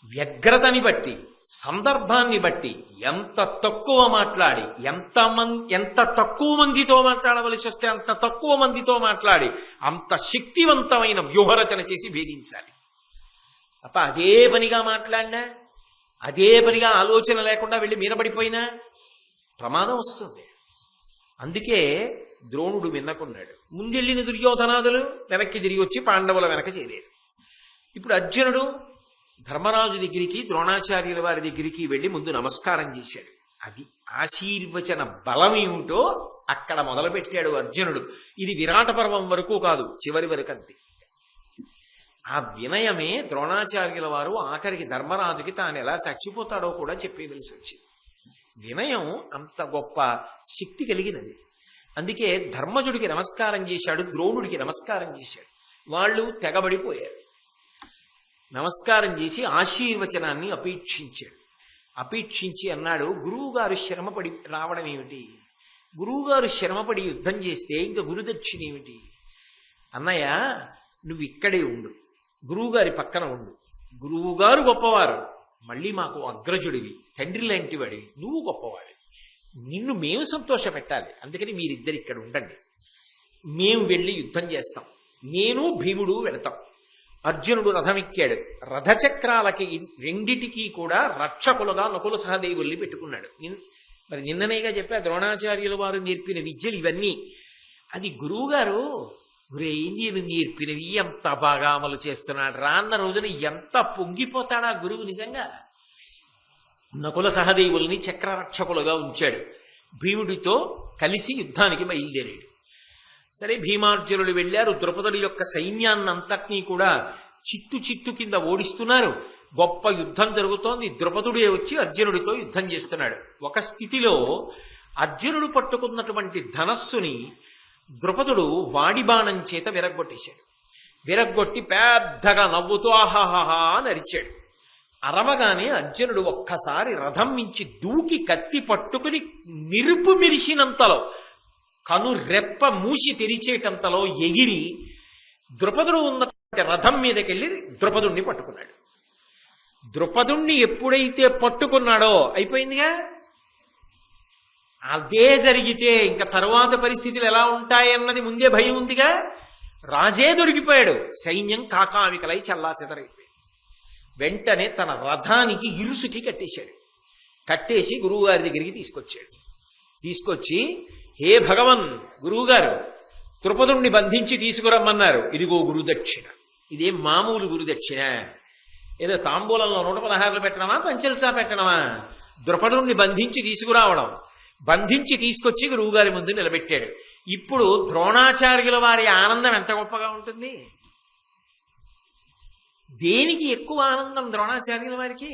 వ్యగ్రతని బట్టి, సందర్భాన్ని బట్టి ఎంత తక్కువ మాట్లాడి, ఎంత తక్కువ మందితో మాట్లాడవలసి వస్తే అంత తక్కువ మందితో మాట్లాడి అంత శక్తివంతమైన వ్యూహరచన చేసి భేదించాలి తప్ప అదే పనిగా మాట్లాడినా, అదే పనిగా ఆలోచన లేకుండా వెళ్ళి మీద పడిపోయినా ప్రమాదం వస్తుంది. అందుకే ద్రోణుడు విన్నకున్నాడు. ముందెళ్ళిన దుర్యోధనాదులు వెనక్కి తిరిగి వచ్చి పాండవుల వెనక చేరారు. ఇప్పుడు అర్జునుడు ధర్మరాజు దగ్గరికి, ద్రోణాచార్యుల వారి దగ్గరికి వెళ్ళి ముందు నమస్కారం చేశాడు. అది ఆశీర్వచన బలం ఏమిటో అక్కడ మొదలుపెట్టాడు అర్జునుడు. ఇది విరాట పర్వం వరకు కాదు, చివరి వరకు అంతే. ఆ వినయమే ద్రోణాచార్యుల వారు ఆఖరికి ధర్మరాజుకి తాను ఎలా చచ్చిపోతాడో కూడా చెప్పేవలసి వచ్చింది. వినయం అంత గొప్ప శక్తి కలిగినది. అందుకే ధర్మజుడికి నమస్కారం చేశాడు, ద్రోణుడికి నమస్కారం చేశాడు. వాళ్ళు తెగబడిపోయారు. నమస్కారం చేసి ఆశీర్వచనాన్ని అపేక్షించాడు. అపేక్షించి అన్నాడు, గురువుగారు శ్రమపడి రావడం ఏమిటి? గురువుగారు శ్రమపడి యుద్ధం చేస్తే ఇంకా గురుదక్షిణ ఏమిటి? అన్నయ్య, నువ్వు ఇక్కడే ఉండు, గురువుగారి పక్కన ఉండు. గురువుగారు గొప్పవారు, మళ్ళీ మాకు అగ్రజుడివి, తండ్రి లాంటి వాడివి, నువ్వు గొప్పవాడివి. నిన్ను మేము సంతోష పెట్టాలి. అందుకని మీరిద్దరు ఇక్కడ ఉండండి, మేము వెళ్ళి యుద్ధం చేస్తాం. నేను భీముడు వెళతాం. అర్జునుడు రథం ఎక్కాడు. రథచక్రాలకి రెండిటికీ కూడా రక్షకులుగా నకుల సహదేవుల్ని పెట్టుకున్నాడు. మరి నిన్ననేగా చెప్పా, ద్రోణాచార్యుల వారు నేర్పిన విద్యలు ఇవన్నీ. అది గురువుగారు నేను నేర్పినవి ఎంత బాగా అమలు చేస్తున్నాడు రా అన్న రోజున ఎంత పొంగిపోతాడా గురువు. నిజంగా నకుల సహదేవుల్ని చక్రరక్షకులుగా ఉంచాడు. భీముడితో కలిసి యుద్ధానికి బయలుదేరాడు. సరే, భీమార్జునులు వెళ్ళారు. ద్రుపదుడి యొక్క సైన్యాన్నంతటినీ కూడా చిత్తు కింద ఓడిస్తున్నారు. గొప్ప యుద్ధం జరుగుతోంది. ద్రుపదుడే వచ్చి అర్జునుడితో యుద్ధం చేస్తున్నాడు. ఒక స్థితిలో అర్జునుడు పట్టుకున్నటువంటి ధనస్సుని ద్రుపదుడు వాడి బాణం చేత విరగ్గొట్టేశాడు. విరగ్గొట్టి పెద్దగా నవ్వుతూ ఆహాహా అని అరిచాడు. అరవగానే అర్జునుడు ఒక్కసారి రథం మించి దూకి కత్తి పట్టుకుని మెరుపు మెరిసినంతలో, కను రెప్ప మూసి తెరిచేటంతలో ఎగిరి ద్రుపదుడు ఉన్నటువంటి రథం మీదకెళ్ళి ద్రుపదుణ్ణి పట్టుకున్నాడు. ద్రుపదుణ్ణి ఎప్పుడైతే పట్టుకున్నాడో అయిపోయిందిగా. అదే జరిగితే ఇంకా తరువాత పరిస్థితులు ఎలా ఉంటాయన్నది ముందే భయం ఉందిగా. రాజే దొరికిపోయాడు. సైన్యం కాకావికలై చల్లా చెదరైపోయింది. వెంటనే తన రథానికి ఇరుసుకి కట్టేశాడు. కట్టేసి గురువుగారి దగ్గరికి తీసుకొచ్చాడు. తీసుకొచ్చి, హే భగవన్, గురువుగారు ద్రుపదుణ్ణి బంధించి తీసుకురమ్మన్నారు, ఇదిగో గురుదక్షిణ. ఇదేం మామూలు గురుదక్షిణ, ఏదో తాంబూలంలో 116 పెట్టడమా, పంచల్సా పెట్టడమా? ద్రుపదుణ్ణి బంధించి తీసుకురావడం. బంధించి తీసుకొచ్చి గురువుగారి ముందు నిలబెట్టాడు. ఇప్పుడు ద్రోణాచార్యుల వారి ఆనందం ఎంత గొప్పగా ఉంటుంది! దేనికి ఎక్కువ ఆనందం ద్రోణాచార్యుల వారికి?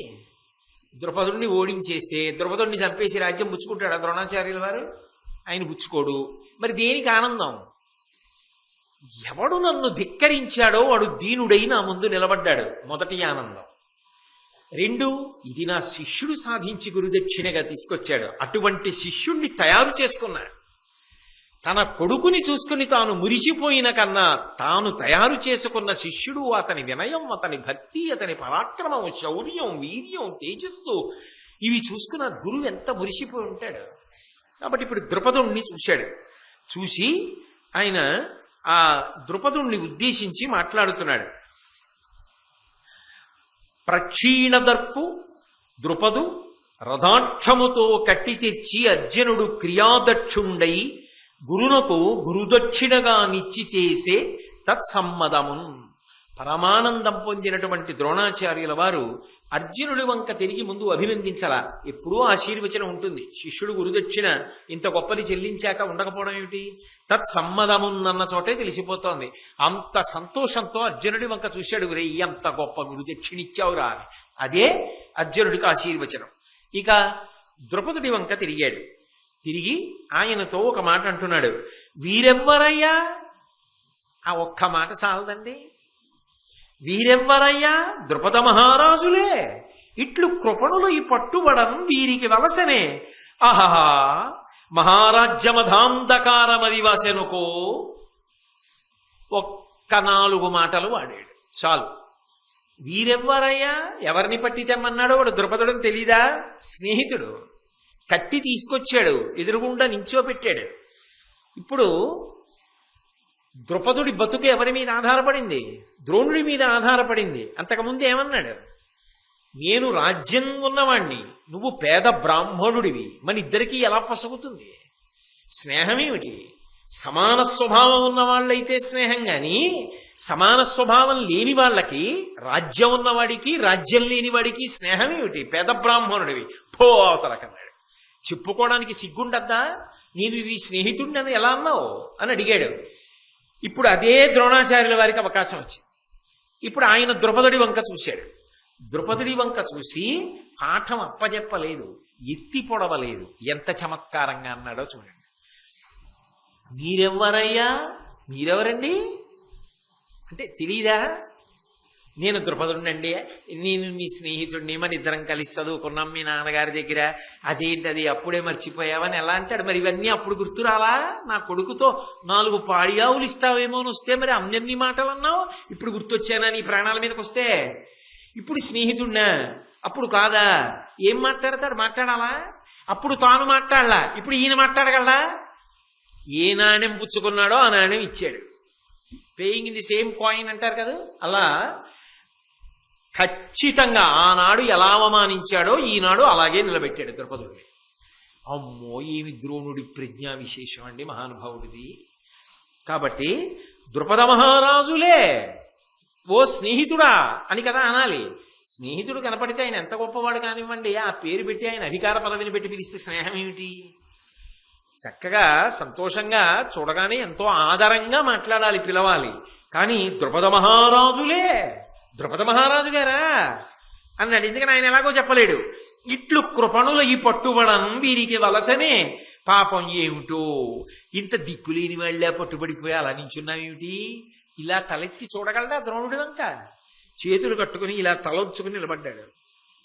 ద్రుపదుణ్ణి ఓడించేస్తే, ద్రుపదుణ్ణి చంపేసి రాజ్యం పుచ్చుకుంటాడా ద్రోణాచార్యుల వారు? ఆయన పుచ్చుకోడు. మరి దేనికి ఆనందం? ఎవడు నన్ను ధిక్కరించాడో వాడు దీనుడై నా ముందు నిలబడ్డాడు, మొదటి ఆనందం. 2, ఇది నా శిష్యుడు సాధించి గురుదక్షిణగా తీసుకొచ్చాడు, అటువంటి శిష్యుణ్ణి తయారు చేసుకున్నాడు. తన కొడుకుని చూసుకుని తాను మురిసిపోయిన కన్నా తాను తయారు చేసుకున్న శిష్యుడు, అతని వినయం, అతని భక్తి, అతని పరాక్రమం, శౌర్యం, వీర్యం, తేజస్సు, ఇవి చూసుకున్న గురువు ఎంత మురిసిపోయి ఉంటాడు. కాబట్టి ఇప్పుడు ద్రుపదుణ్ణి చూశాడు. చూసి ఆయన ఆ ద్రుపదుణ్ణి ఉద్దేశించి మాట్లాడుతున్నాడు. ప్రక్షీణదర్పు ద్రుపదు రథాక్షముతో కట్టి తెచ్చి అర్జునుడు క్రియాదక్షుండై గురునకు గురుదక్షిణగా నిశ్చితేసే తత్సమ్మదమున్. పరమానందం పొందినటువంటి ద్రోణాచార్యుల వారు అర్జునుడి వంక తిరిగి ముందు అభినందించలా. ఎప్పుడూ ఆశీర్వచనం ఉంటుంది. శిష్యుడు గురుదక్షిణ ఇంత గొప్పది చెల్లించాక ఉండకపోవడం ఏమిటి? తత్సమ్మదమున్నన్న చోటే తెలిసిపోతోంది. అంత సంతోషంతో అర్జునుడి వంక చూశాడు, రే ఎంత గొప్ప గురుదక్షిణ ఇచ్చావురా అని. అదే అర్జునుడికి ఆశీర్వచనం. ఇక ద్రుపదుడి వంక తిరిగాడు. తిరిగి ఆయనతో ఒక మాట అంటున్నాడు, వీరెవ్వరయ్యా? ఆ ఒక్క మాట చాలదండి. వీరెవ్వరయ్యా? ద్రుపద మహారాజులే. ఇట్లు కృపణులు ఈ పట్టుబడం వీరికి వలసనే. ఆహా, మహారాజ్యమధాంధకారమది వసెనుకో. ఒక్క 4 మాటలు వాడాడు చాలు. వీరెవ్వరయ్యా? ఎవరిని పట్టి తెమ్మన్నాడో వాడు ద్రుపదుడని తెలీదా? స్నేహితుడు కట్టి తీసుకొచ్చాడు, ఎదురుగుండా నించోపెట్టాడు. ఇప్పుడు ద్రుపదుడి బతుకు ఎవరి మీద ఆధారపడింది? ద్రోణుడి మీద ఆధారపడింది. అంతకుముందు ఏమన్నాడు? నేను రాజ్యం ఉన్నవాణ్ణి, నువ్వు పేద బ్రాహ్మణుడివి, మన ఇద్దరికీ ఎలా పసగుతుంది? స్నేహమేమిటి? సమాన స్వభావం ఉన్న వాళ్ళైతే స్నేహం, గాని సమాన స్వభావం లేని వాళ్ళకి, రాజ్యం ఉన్నవాడికి రాజ్యం లేని వాడికి స్నేహమేమిటి? పేద బ్రాహ్మణుడివి పో అవతలకన్నాడు. చెప్పుకోవడానికి సిగ్గుండద్దా? నేను ఈ స్నేహితుడిని అని ఎలా అన్నావు అని అడిగాడు. ఇప్పుడు అదే ద్రోణాచార్యుల వారికి అవకాశం వచ్చింది. ఇప్పుడు ఆయన ద్రుపదుడి వంక చూశాడు. ద్రుపదుడి వంక చూసి పాఠం అప్పజెప్పలేదు, ఎత్తి పొడవలేదు. ఎంత చమత్కారంగా అన్నాడో చూడండి. మీరెవ్వరయ్యా? మీరెవరండి అంటే తెలీదా? నేను ద్రుపదుడినండి, నేను మీ స్నేహితుడిని, మన ఇద్దరం కలిసి చదువుకున్నాం మీ నాన్నగారి దగ్గర. అదేంటి అది అప్పుడే మర్చిపోయావని ఎలా అంటాడు? మరి ఇవన్నీ అప్పుడు గుర్తురాలా? నా కొడుకుతో 4 పాడియావులు ఇస్తావేమో అని వస్తే మరి అన్ని మాటలు అన్నావు, ఇప్పుడు గుర్తొచ్చానా నీ ప్రాణాల మీదకి వస్తే? ఇప్పుడు స్నేహితుడినా? అప్పుడు కాదా? ఏం మాట్లాడతాడు? మాట్లాడాలా? అప్పుడు తాను మాట్లాడలా, ఇప్పుడు ఈయన మాట్లాడగలడా? ఏ నాణ్యం పుచ్చుకున్నాడో ఆ నాణ్యం ఇచ్చాడు. Paying in the same coin అంటారు కదా, అలా ఖచ్చితంగా ఆనాడు ఎలా అవమానించాడో ఈనాడు అలాగే నిలబెట్టాడు ద్రుపదుడిని. అమ్మో, ఏమి ద్రోణుడి ప్రజ్ఞా విశేషం అండి మహానుభావుడిది. కాబట్టి ద్రుపద మహారాజులే ఓ స్నేహితుడా అని కదా అనాలి. స్నేహితుడు కనపడితే ఆయన ఎంత గొప్పవాడు కానివ్వండి, ఆ పేరు పెట్టి ఆయన అధికార పదవిని పెట్టి పిలిస్తే స్నేహం ఏమిటి? చక్కగా సంతోషంగా చూడగానే ఎంతో ఆదరంగా మాట్లాడాలి, పిలవాలి. కానీ ద్రుపద మహారాజులే, ద్రుపద మహారాజు గారా అన్నాడు. ఎందుకని ఆయన ఎలాగో చెప్పలేడు. ఇట్లు కృపణుల ఈ పట్టుబడం వీరికి వలసనే. పాపం ఏమిటో, ఇంత దిక్కులేని వాళ్ళే పట్టుబడిపోయి అలా నించున్నావేమిటి? ఇలా తలెత్తి చూడగలడా ద్రోణుడి వంక? చేతులు కట్టుకుని ఇలా తలొంచుకుని నిలబడ్డాడు.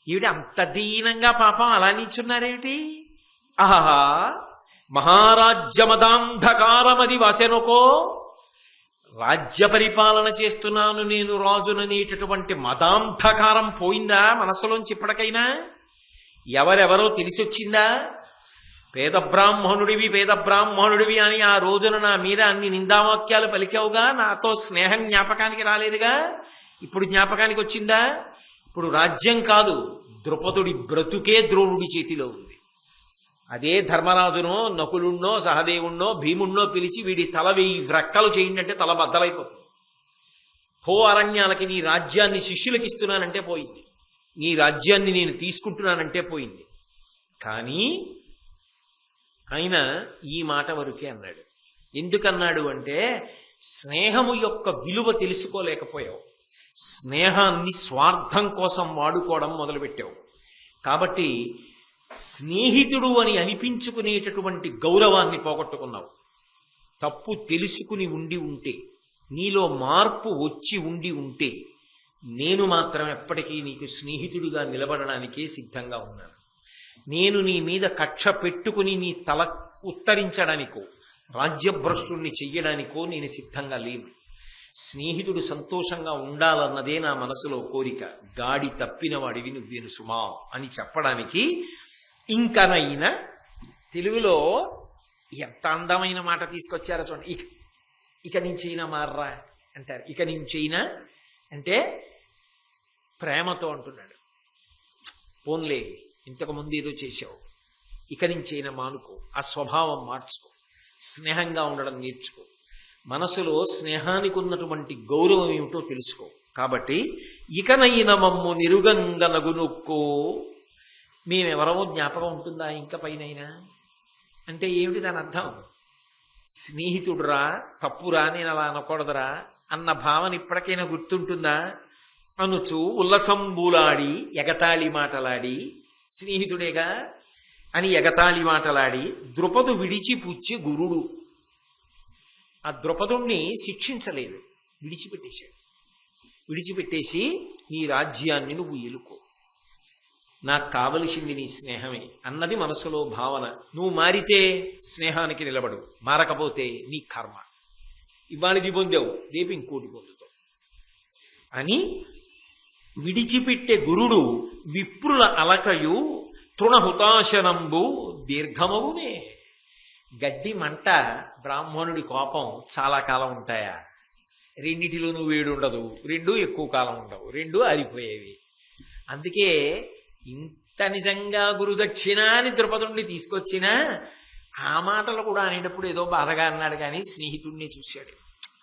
ఏమిటి అంత దీనంగా పాపం అలా నించున్నారేమిటి? ఆహా, మహారాజ్యమదాంధకారమది వసెనుకో. రాజ్య పరిపాలన చేస్తున్నాను నేను రాజుననేటటువంటి మదాంధకారం పోయిందా మనసులోంచి ఇప్పటికైనా? ఎవరెవరో తెలిసొచ్చిందా? పేద బ్రాహ్మణుడివి అని ఆ రోజున నా మీద అన్ని నిందావాక్యాలు పలికావుగా, నాతో స్నేహం జ్ఞాపకానికి రాలేదుగా, ఇప్పుడు జ్ఞాపకానికి వచ్చిందా? ఇప్పుడు రాజ్యం కాదు, ద్రుపదుడి బ్రతుకే ద్రోణుడి చేతిలో ఉంది. అదే ధర్మరాజునో నకులుణ్ణో సహదేవుణ్ణో భీముణ్ణో పిలిచి వీడి తల 1000 వ్రక్కలు చేయండి అంటే తల బద్దలైపోతుంది. పో అరణ్యాలకి, నీ రాజ్యాన్ని శిష్యులకి ఇస్తున్నానంటే పోయింది, నీ రాజ్యాన్ని నేను తీసుకుంటున్నానంటే పోయింది. కానీ ఆయన ఈ మాట వరకే అన్నాడు. ఎందుకన్నాడు అంటే స్నేహము యొక్క విలువ తెలుసుకోలేకపోయావు, స్నేహాన్ని స్వార్థం కోసం వాడుకోవడం మొదలుపెట్టావు. కాబట్టి స్నేహితుడు అని అనిపించుకునేటటువంటి గౌరవాన్ని పోగొట్టుకున్నావు. తప్పు తెలుసుకుని ఉండి ఉంటే, నీలో మార్పు వచ్చి ఉండి ఉంటే, నేను మాత్రం ఎప్పటికీ నీకు స్నేహితుడిగా నిలబడడానికే సిద్ధంగా ఉన్నాను. నేను నీ మీద కక్ష పెట్టుకుని నీ తల ఉత్తరించడానికో రాజ్యభ్రష్టుణ్ణి చెయ్యడానికో నేను సిద్ధంగా లేను. స్నేహితుడు సంతోషంగా ఉండాలన్నదే నా మనసులో కోరిక. గాడి తప్పిన వాడివి నువ్వేను సుమా అని చెప్పడానికి ఇంకనైనా తెలుగులో ఎంత అందమైన మాట తీసుకొచ్చారో చూడండి. ఇక నుంచైనా మారరా అంటారు. ఇక నుంచైనా అంటే ప్రేమతో అంటున్నాడు. పోన్లే, ఇంతకుముందు ఏదో చేశావు, ఇక నుంచైనా మానుకో, ఆ స్వభావం మార్చుకో, స్నేహంగా ఉండడం నేర్చుకో, మనసులో స్నేహానికి ఉన్నటువంటి గౌరవం ఏమిటో తెలుసుకో. కాబట్టి ఇకనైన మమ్ము నిరుగంగనగునుక్కో, మేమెవరమో జ్ఞాపకం ఉంటుందా ఇంకా పైనైనా అంటే ఏమిటి దాని అర్థం? స్నేహితుడురా, తప్పురా, నేను అలా అనకూడదురా అన్న భావన ఇప్పటికైనా గుర్తుంటుందా? అనుచు ఉల్లసంబులాడి ఎగతాళి మాటలాడి, స్నేహితుడేగా అని ఎగతాళి మాటలాడి ద్రుపదు విడిచిపుచ్చి గురుడు. ఆ ద్రుపదుణ్ణి శిక్షించలేదు, విడిచిపెట్టేశాడు. విడిచిపెట్టేసి నీ రాజ్యాన్ని నువ్వు ఎలుకో, నాకు కావలసింది నీ స్నేహమే అన్నది మనసులో భావన. నువ్వు మారితే స్నేహానికి నిలబడు, మారకపోతే నీ కర్మ. ఇవాళది పొందావు, రేపు ఇంకోటి పొందుతావు అని విడిచిపెట్టే గురుడు విప్రుల అలకయు తృణహుతాశనంబు దీర్ఘమవునే. గడ్డి మంట, బ్రాహ్మణుడి కోపం చాలా కాలం ఉంటాయా? రెండిటిలోనూ వేడి ఉండదు, రెండు ఎక్కువ కాలం ఉండవు, రెండు ఆరిపోయేవి. అందుకే ఇంత నిజంగా గురుదక్షిణ అని ద్రుపదుణ్ణి తీసుకొచ్చినా ఆ మాటలు కూడా అనేటప్పుడు ఏదో బాధగా అన్నాడు. కానీ స్నేహితుడిని చూశాడు.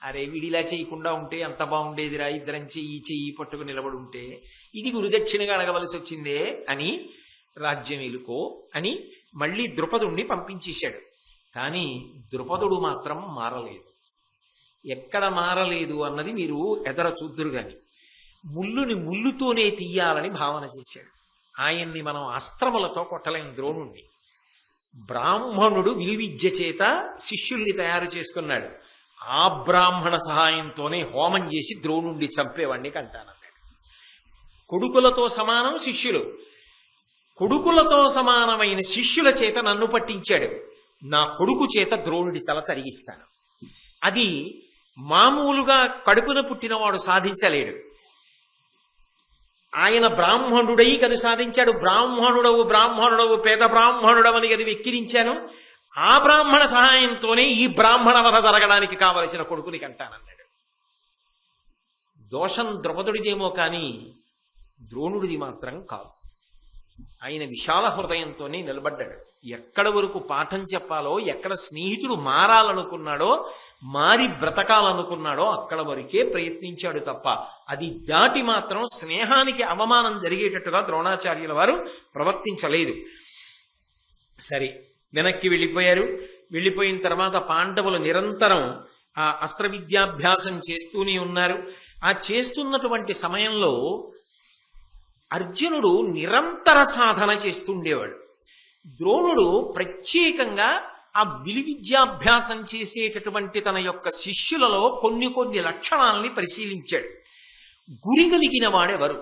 అరే వీడిలా చేయకుండా ఉంటే ఎంత బాగుండేదిరా, ఇద్దరం చెయ్యి పట్టుకుని నిలబడి ఉంటే, ఇది గురుదక్షిణగా అడగవలసి వచ్చిందే అని రాజ్యం ఎలుకో అని మళ్ళీ ద్రుపదుణ్ణి పంపించేశాడు. కానీ ద్రుపదుడు మాత్రం మారలేదు. ఎక్కడ మారలేదు అన్నది మీరు ఎదర చూద్దురు గాని, ముళ్ళుని ముళ్ళుతోనే తీయాలని భావన చేశాడు. ఆయన్ని మనం అస్త్రములతో కొట్టలేం ద్రోణుణ్ణి. బ్రాహ్మణుడు విలువిద్య చేత శిష్యుల్ని తయారు చేసుకున్నాడు. ఆ బ్రాహ్మణ సహాయంతోనే హోమం చేసి ద్రోణుణ్ణి చంపేవాడిని కంటానన్నాడు. కొడుకులతో సమానం శిష్యులు, కొడుకులతో సమానమైన శిష్యుల చేత నన్ను పట్టించాడు. నా కొడుకు చేత ద్రోణుడి తల తరిగిస్తాను. అది మామూలుగా కడుపున పుట్టినవాడు సాధించలేడు. ఆయన బ్రాహ్మణుడై కది సాధించాడు. బ్రాహ్మణుడవు పేద బ్రాహ్మణుడవని అది వెక్కిరించాను. ఆ బ్రాహ్మణ సహాయంతోనే ఈ బ్రాహ్మణ వధ జరగడానికి కావలసిన కొడుకుని కంటానన్నాడు. దోషం ద్రౌపదుడిదేమో కానీ ద్రోణుడిది మాత్రం కాదు. ఆయన విశాల హృదయంతోనే నిలబడ్డాడు. ఎక్కడ వరకు పాఠం చెప్పాలో, ఎక్కడ స్నేహితుడు మారాలనుకున్నాడో, మారి బ్రతకాలనుకున్నాడో అక్కడ వరకే ప్రయత్నించాడు తప్ప అది దాటి మాత్రం స్నేహానికి అవమానం జరిగేటట్టుగా ద్రోణాచార్యుల వారు ప్రవర్తించలేదు. సరే, వెనక్కి వెళ్ళిపోయారు. వెళ్ళిపోయిన తర్వాత పాండవులు నిరంతరం ఆ అస్త్ర విద్యాభ్యాసం చేస్తూనే ఉన్నారు. ఆ చేస్తున్నటువంటి సమయంలో అర్జునుడు నిరంతర సాధన చేస్తుండేవాడు. ద్రోణుడు ప్రత్యేకంగా ఆ విలువిద్యాభ్యాసం చేసేటటువంటి తన యొక్క శిష్యులలో కొన్ని లక్షణాలని పరిశీలించాడు. గురి కలిగిన వాడెవరు,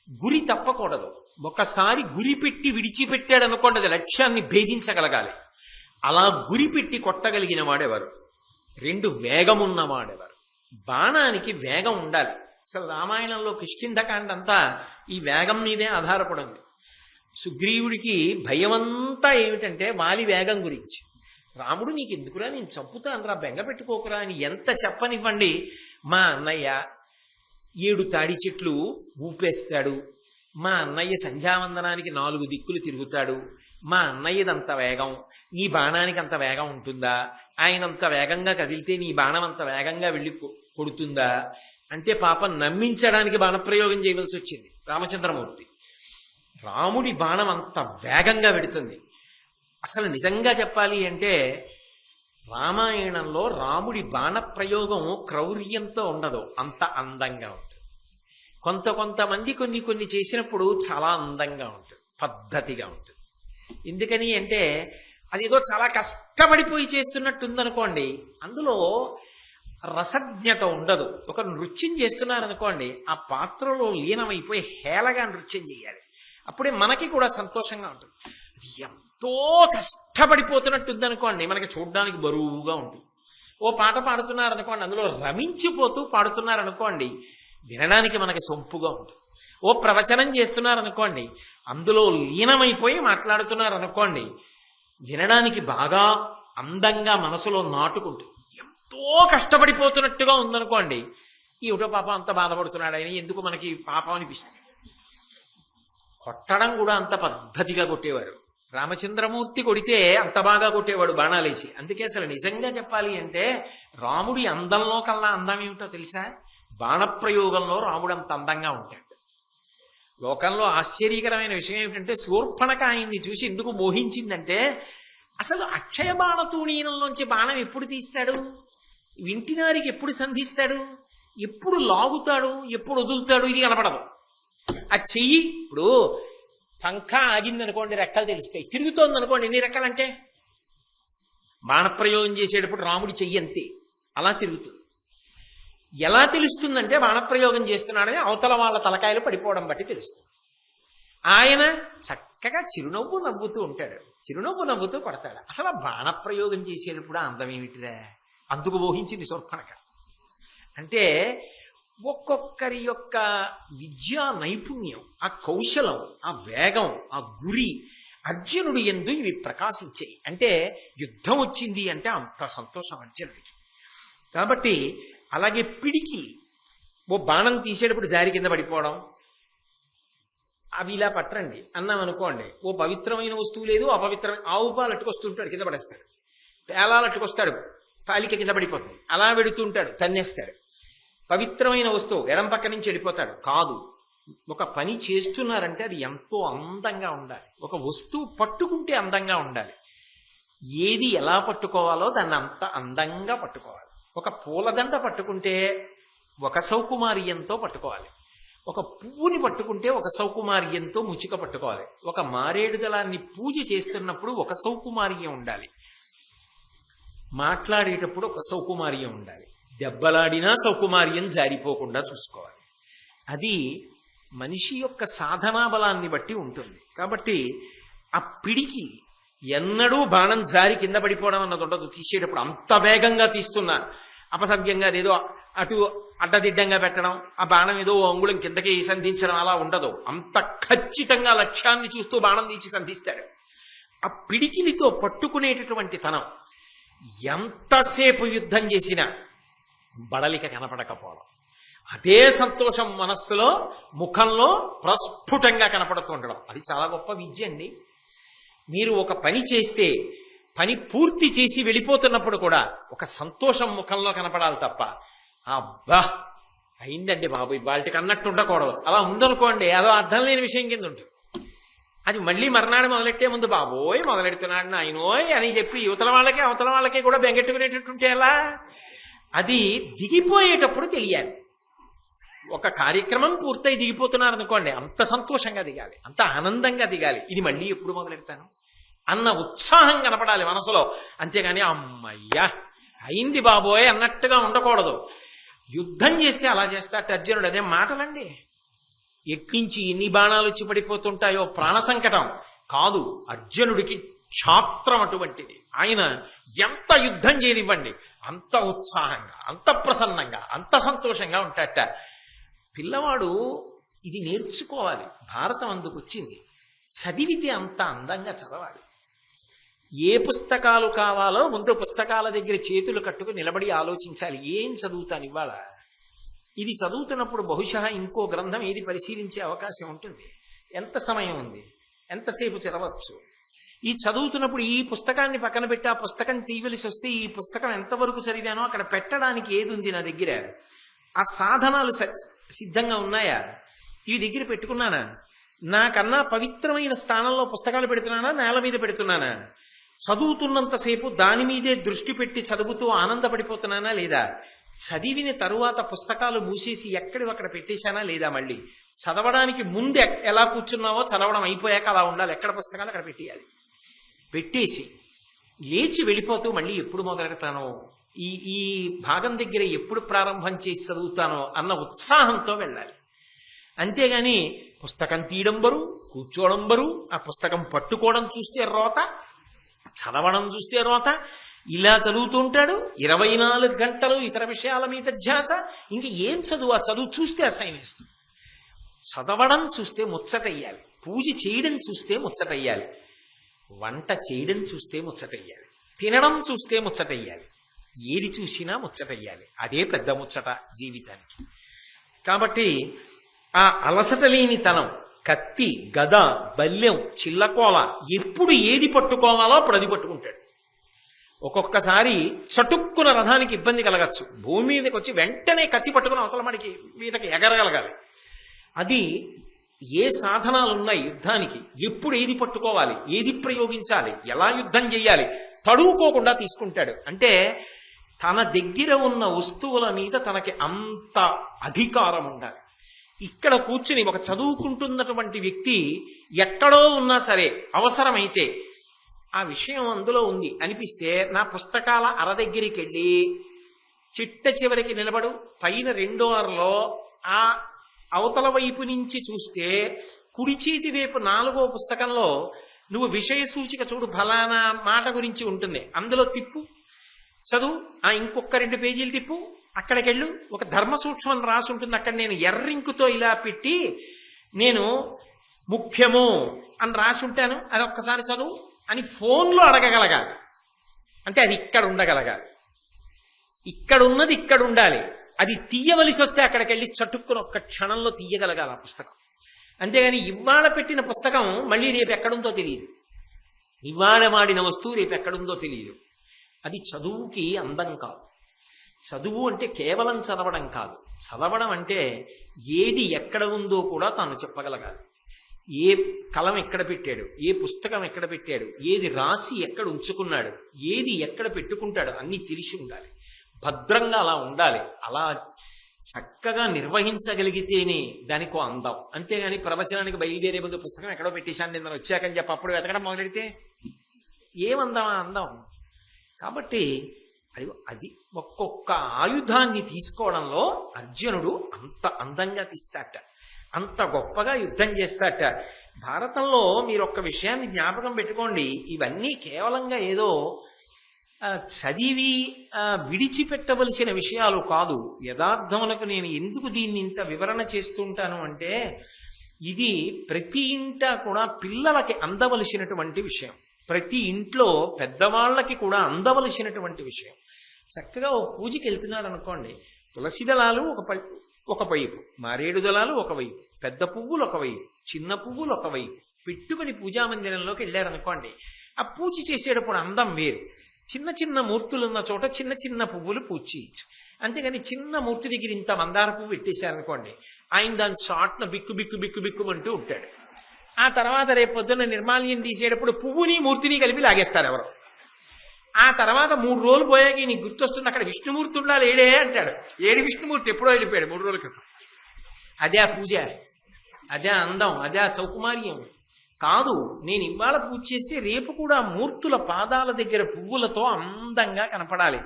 గురి తప్పకూడదు. ఒకసారి గురి పెట్టి విడిచిపెట్టాడు అనుకోండి, అది లక్ష్యాన్ని భేదించగలగాలి. అలా గురి పెట్టి కొట్టగలిగిన వాడెవరు? 2 వేగమున్నవాడెవరు? బాణానికి వేగం ఉండాలి. అసలు రామాయణంలో కిష్కింధకాండ అంతా ఈ వేగం మీదే ఆధారపడింది. సుగ్రీవుడికి భయమంతా ఏమిటంటే వాలి వేగం గురించి. రాముడు నీకు ఎందుకురా, నేను చంపుతాను రా, బెంగ పెట్టుకోకురా అని ఎంత చెప్పనివ్వండి. మా అన్నయ్య 7 తాడి చెట్లు ఊపేస్తాడు. మా అన్నయ్య సంధ్యావందనానికి 4 దిక్కులు తిరుగుతాడు. మా అన్నయ్యదంత వేగం, నీ బాణానికి అంత వేగం ఉంటుందా? ఆయనంత వేగంగా కదిలితే నీ బాణం అంత వేగంగా వెళ్ళి కొడుతుందా? అంటే పాపం నమ్మించడానికి బాణప్రయోగం చేయవలసి వచ్చింది రామచంద్రమూర్తి. రాముడి బాణం అంత వేగంగా వెడుతుంది. అసలు నిజంగా చెప్పాలి అంటే రామాయణంలో రాముడి బాణప్రయోగం క్రౌర్యంతో ఉండదు, అంత అందంగా ఉంటుంది. కొంతమంది కొన్ని చేసినప్పుడు చాలా అందంగా ఉంటుంది, పద్ధతిగా ఉంటుంది. ఎందుకని అంటే అదేదో చాలా కష్టపడిపోయి చేస్తున్నట్టుందనుకోండి, అందులో రసజ్ఞత ఉండదు. ఒక నృత్యం చేస్తున్నారనుకోండి, ఆ పాత్రలో లీనమైపోయి హేళగా నృత్యం చేయాలి, అప్పుడే మనకి కూడా సంతోషంగా ఉంటుంది. అది ఎంతో కష్టపడిపోతున్నట్టుందనుకోండి, మనకి చూడడానికి బరువుగా ఉంటుంది. ఓ పాట పాడుతున్నారనుకోండి, అందులో రమించిపోతూ పాడుతున్నారనుకోండి, వినడానికి మనకి సొంపుగా ఉంటుంది. ఓ ప్రవచనం చేస్తున్నారనుకోండి, అందులో లీనమైపోయి మాట్లాడుతున్నారనుకోండి, వినడానికి బాగా అందంగా మనసులో నాటుకుంటుంది. ఎంతో కష్టపడిపోతున్నట్టుగా ఉందనుకోండి, ఏమిటో పాపం అంత బాధపడుతున్నాడు ఆయన, ఎందుకు మనకి పాపం అనిపిస్తుంది. కొట్టడం కూడా అంత పద్ధతిగా కొట్టేవారు. రామచంద్రమూర్తి కొడితే అంత బాగా కొట్టేవాడు బాణాలేసి. అందుకే అసలు నిజంగా చెప్పాలి అంటే రాముడి అందంలో కల్లా అందం ఏమిటో తెలుసా? బాణప్రయోగంలో రాముడు అంత అందంగా ఉంటాడు. లోకంలో ఆశ్చర్యకరమైన విషయం ఏమిటంటే శూర్పణఖ ఆయన్ని చూసి ఎందుకు మోహించిందంటే, అసలు అక్షయ బాణతూణీనంలోంచి బాణం ఎప్పుడు తీస్తాడు, వింటినారికి ఎప్పుడు సంధిస్తాడు, ఎప్పుడు లాగుతాడు, ఎప్పుడు వదులుతాడు, ఇది కనపడదు. ఆ చెయ్యి ఇప్పుడు పంఖ ఆగిందనుకోండి, రెక్కలు తెలుస్తాయి. తిరుగుతోంది అనుకోండి, ఎన్ని రెక్కలంటే? బాణప్రయోగం చేసేటప్పుడు రాముడి చెయ్యి అంతే, అలా తిరుగుతుంది. ఎలా తెలుస్తుందంటే బాణప్రయోగం చేస్తున్నాడని అవతల వాళ్ళ తలకాయలు పడిపోవడం బట్టి తెలుస్తుంది. ఆయన చక్కగా చిరునవ్వు నవ్వుతూ ఉంటాడు, చిరునవ్వు నవ్వుతూ కొడతాడు. అసలు బాణప్రయోగం చేసేటప్పుడు అందం ఏమిటిరా? అందుకు మోహించింది శూర్పణఖ. అంటే ఒక్కొక్కరి యొక్క విద్యా నైపుణ్యం, ఆ కౌశలం, ఆ వేగం, ఆ గురి అర్జునుడు యందు ఇవి ప్రకాశించాయి. అంటే యుద్ధం వచ్చింది అంటే అంత సంతోషం అర్జునుడికి. కాబట్టి అలాగే పిడికి ఓ బాణం తీసేటప్పుడు జారి కింద పడిపోవడం, అవి ఇలా పట్టండి అన్నాం అనుకోండి, ఓ పవిత్రమైన వస్తువు లేదు, అపవిత్రమైన ఆవు పాలు అట్టుకొస్తుంటాడు, కింద పడేస్తాడు. పేలాలు అట్టుకొస్తాడు, పాలిక కింద పడిపోతుంది, అలా వెడుతుంటాడు, తన్నేస్తాడు. పవిత్రమైన వస్తువు ఎడం పక్క నుంచి వెళ్ళిపోతాడు. కాదు, ఒక పని చేస్తున్నారంటే అది ఎంతో అందంగా ఉండాలి. ఒక వస్తువు పట్టుకుంటే అందంగా ఉండాలి. ఏది ఎలా పట్టుకోవాలో దాన్ని అంత అందంగా పట్టుకోవాలి. ఒక పూలదండ పట్టుకుంటే ఒక సౌకుమార్యంతో పట్టుకోవాలి. ఒక పువ్వుని పట్టుకుంటే ఒక సౌకుమార్యంతో ముచిక పట్టుకోవాలి. ఒక మారేడు దళాన్ని పూజ చేస్తున్నప్పుడు ఒక సౌకుమార్యం ఉండాలి. మాట్లాడేటప్పుడు ఒక సౌకుమార్యం ఉండాలి. దెబ్బలాడినా సౌకుమార్యం జారిపోకుండా చూసుకోవాలి. అది మనిషి యొక్క సాధనా బలాన్ని బట్టి ఉంటుంది. కాబట్టి ఆ పిడికి ఎన్నడూ బాణం జారి కింద పడిపోవడం అన్నది ఉండదు. తీసేటప్పుడు అంత వేగంగా తీస్తున్నా అపసవ్యంగా ఏదో అటు అడ్డదిడ్డంగా పెట్టడం, ఆ బాణం ఏదో అంగుళం కిందకి సంధించడం అలా ఉండదు. అంత ఖచ్చితంగా లక్ష్యాన్ని చూస్తూ బాణం తీసి సంధిస్తాడు. ఆ పిడికిలితో పట్టుకునేటటువంటి తనం, ఎంతసేపు యుద్ధం చేసినా బడలిక కనపడకపోవడం, అదే సంతోషం మనస్సులో ముఖంలో ప్రస్ఫుటంగా కనపడుతూ ఉండడం, అది చాలా గొప్ప విద్య అండి. మీరు ఒక పని చేస్తే పని పూర్తి చేసి వెళ్ళిపోతున్నప్పుడు కూడా ఒక సంతోషం ముఖంలో కనపడాలి తప్ప అబ్బా అయిందండి బాబు వాళ్ళకి అన్నట్టు ఉండకూడదు. అలా ఉందనుకోండి, అదో అర్థం లేని విషయం కింద ఉంటుంది. అది మళ్ళీ మర్నాడు మొదలెట్టే ముందు బాబోయ్ మొదలెడుతున్నాడు నాయనోయ్ అని చెప్పి అవతల వాళ్ళకి కూడా బెంగెట్టుకునేటట్టుంటే ఎలా? అది దిగిపోయేటప్పుడు తెలియాలి. ఒక కార్యక్రమం పూర్తయి దిగిపోతున్నారనుకోండి, అంత సంతోషంగా దిగాలి, అంత ఆనందంగా దిగాలి. ఇది మళ్ళీ ఎప్పుడు మొదలెడతాను అన్న ఉత్సాహం కనపడాలి మనసులో. అంతేగాని అమ్మయ్యా అయింది బాబోయ్ అన్నట్టుగా ఉండకూడదు. యుద్ధం చేస్తే అలా చేస్తాట అర్జునుడు. అదే మాటలండి, ఎట్నుంచి ఎన్ని బాణాలు వచ్చి పడిపోతుంటాయో ప్రాణ సంకటం కాదు. అర్జునుడికి క్షాత్రం అటువంటిది. ఆయన ఎంత యుద్ధం చేయనివ్వండి అంత ఉత్సాహంగా, అంత ప్రసన్నంగా, అంత సంతోషంగా ఉంటాట. పిల్లవాడు ఇది నేర్చుకోవాలి. భారతం అందుకు వచ్చింది. చదివితే అంత అందంగా చదవాలి. ఏ పుస్తకాలు కావాలో ముందు పుస్తకాల దగ్గర చేతులు కట్టుకు నిలబడి ఆలోచించాలి. ఏం చదువుతాను ఇవాళ, ఇది చదువుతున్నప్పుడు బహుశా ఇంకో గ్రంథం ఏది పరిశీలించే అవకాశం ఉంటుంది. ఎంత సమయం ఉంది, ఎంతసేపు చదవచ్చు. ఈ చదువుతున్నప్పుడు ఈ పుస్తకాన్ని పక్కన పెట్టి ఆ పుస్తకం తీయవలసి వస్తే ఈ పుస్తకం ఎంతవరకు చదివానో అక్కడ పెట్టడానికి ఏది ఉంది నా దగ్గర, ఆ సాధనాలు సిద్ధంగా ఉన్నాయా, ఇవి దగ్గర పెట్టుకున్నానా, నాకన్నా పవిత్రమైన స్థానంలో పుస్తకాలు పెడుతున్నానా, నేల మీద పెడుతున్నానా, చదువుతున్నంతసేపు దాని మీదే దృష్టి పెట్టి చదువుతూ ఆనందపడిపోతున్నానా లేదా, చదివిన తరువాత పుస్తకాలు మూసేసి ఎక్కడివి అక్కడ పెట్టేశానా లేదా, మళ్ళీ చదవడానికి ముందు ఎలా కూర్చున్నావో చదవడం అయిపోయాక అలా ఉండాలి, ఎక్కడ పుస్తకాలు అక్కడ పెట్టేయాలి. పెట్టేసి లేచి వెళ్ళిపోతూ మళ్ళీ ఎప్పుడు మొదలెడతానో, ఈ భాగం దగ్గర ఎప్పుడు ప్రారంభం చేసి చదువుతానో అన్న ఉత్సాహంతో వెళ్ళాలి. అంతేగాని పుస్తకం తీయడం బరువు, కూర్చోవడం బరువు, ఆ పుస్తకం పట్టుకోవడం చూస్తే రోత, చదవడం చూస్తే రోత, ఇలా చదువుతుంటాడు 24 గంటలు ఇతర విషయాల మీద ధ్యాస. ఇంక ఏం చదువు, ఆ చదువు చూస్తే అసహ్యం వేస్తుంది. చదవడం చూస్తే ముచ్చటయ్యాలి, పూజ చేయడం చూస్తే ముచ్చటయ్యాలి, వంట చేయడం చూస్తే ముచ్చటయ్యాలి, తినడం చూస్తే ముచ్చటయ్యాలి, ఏది చూసినా ముచ్చటయ్యాలి. అదే పెద్ద ముచ్చట జీవితానికి. కాబట్టి ఆ అలసట లేని తనం, కత్తి, గద, బల్యం, చిల్లకోల ఎప్పుడు ఏది పట్టుకోవాలో అప్పుడు అది పట్టుకుంటాడు. ఒక్కొక్కసారి చటుక్కున రథానికి ఇబ్బంది కలగచ్చు, భూమి మీదకి వచ్చి వెంటనే కత్తి పట్టుకుని అవతల మనకి మీదకి ఎగరగలగాలి. అది ఏ సాధనాలు ఉన్నాయి యుద్ధానికి, ఎప్పుడు ఏది పట్టుకోవాలి, ఏది ప్రయోగించాలి, ఎలా యుద్ధం చెయ్యాలి, తడువుకోకుండా తీసుకుంటాడు. అంటే తన దగ్గర ఉన్న వస్తువుల మీద తనకి అంత అధికారం ఉండాలి. ఇక్కడ కూర్చుని ఒక చదువుకుంటున్నటువంటి వ్యక్తి ఎక్కడో ఉన్నా సరే అవసరమైతే ఆ విషయం అందులో ఉంది అనిపిస్తే నా పుస్తకాల అర దగ్గరికి వెళ్ళి చిట్ట చివరికి నిలబడు, పైన 2వ అరలో ఆ అవతల వైపు నుంచి చూస్తే కుడి చేతి వైపు 4వ పుస్తకంలో నువ్వు విషయ సూచిక చూడు, ఫలానా మాట గురించి ఉంటుంది, అందులో తిప్పు చదువు, ఆ ఇంకొక 2 పేజీలు తిప్పు, అక్కడికెళ్ళు, ఒక ధర్మ సూక్ష్మం రాసి ఉంటుంది, అక్కడ నేను ఎర్రింకుతో ఇలా పెట్టి నేను ముఖ్యము అని రాసి ఉంటాను, అది ఒక్కసారి చదువు అని ఫోన్లో అడగగలగాలి. అంటే అది ఇక్కడ ఉండగలగాలి, ఇక్కడ ఉన్నది ఇక్కడ ఉండాలి. అది తీయవలసి వస్తే అక్కడికి వెళ్ళి చటుక్కుని ఒక్క క్షణంలో తీయగలగాలి ఆ పుస్తకం. అంతేగాని ఇవాళ పెట్టిన పుస్తకం మళ్ళీ రేపు ఎక్కడుందో తెలియదు, ఇవాళ వాడిన వస్తువు రేపు ఎక్కడుందో తెలియదు. అది చదువుకి అందం కాదు. చదువు అంటే కేవలం చదవడం కాదు, చదవడం అంటే ఏది ఎక్కడ ఉందో కూడా తాను చెప్పగలగాలి. ఏ కలం ఎక్కడ పెట్టాడు, ఏ పుస్తకం ఎక్కడ పెట్టాడు, ఏది రాసి ఎక్కడ ఉంచుకున్నాడు, ఏది ఎక్కడ పెట్టుకుంటాడు అన్నీ తెలిసి ఉండాలి, భద్రంగా అలా ఉండాలి. అలా చక్కగా నిర్వహించగలిగితేనే దానికో అందం. అంతేగాని ప్రవచనానికి బయలుదేరే ముందు పుస్తకం ఎక్కడో పెట్టేశాను నిన్న వచ్చాకని చెప్పి అప్పుడు వెతకడం మొదలెడితే ఏమందామా అందం. కాబట్టి అది ఒక్కొక్క ఆయుధాన్ని తీసుకోవడంలో అర్జునుడు అంత అందంగా తీస్తాట, అంత గొప్పగా యుద్ధం చేస్తాట. భారతంలో మీరు ఒక్క విషయాన్ని జ్ఞాపకం పెట్టుకోండి, ఇవన్నీ కేవలంగా ఏదో చదివి విడిచిపెట్టవలసిన విషయాలు కాదు. యథార్థములకు నేను ఎందుకు దీన్ని ఇంత వివరణ చేస్తుంటాను అంటే, ఇది ప్రతి ఇంట కూడా పిల్లలకి అందవలసినటువంటి విషయం, ప్రతి ఇంట్లో పెద్దవాళ్ళకి కూడా అందవలసినటువంటి విషయం. చక్కగా ఓ పూజకి వెళ్తున్నాడు అనుకోండి, తులసి దళాలు ఒకవైపు, మారేడు దళాలు ఒకవైపు, పెద్ద పువ్వులు ఒకవైపు, చిన్న పువ్వులు ఒకవైపు పెట్టుకుని పూజా మందిరంలోకి వెళ్ళారనుకోండి, ఆ పూజ చేసేటప్పుడు అందం వేరు. చిన్న చిన్న మూర్తులు ఉన్న చోట చిన్న చిన్న పువ్వులు పూజ చేయొచ్చు. అంతేగాని చిన్న మూర్తి దగ్గర ఇంత మందార పువ్వు పెట్టేశారనుకోండి, ఆయన దాని చాట్న బిక్కు బిక్కు బిక్కు బిక్కుమంటూ ఉంటాడు. ఆ తర్వాత రేపు పొద్దున్న నిర్మాల్యం తీసేటప్పుడు పువ్వుని మూర్తిని కలిపి లాగేస్తారు ఎవరో. ఆ తర్వాత 3 రోజులు పోయాక నీకు గుర్తొస్తుంది, అక్కడ విష్ణుమూర్తి ఉండాలి, ఏడే అంటాడు. ఏడి విష్ణుమూర్తి ఎప్పుడో వెళ్ళిపోయాడు 3 రోజుల క్రితం. అదే ఆ పూజ, అదే అందం, అదే ఆ సౌకుమార్యం కాదు. నేను ఇవాళ పూజ చేస్తే రేపు కూడా మూర్తుల పాదాల దగ్గర పువ్వులతో అందంగా కనపడాలి.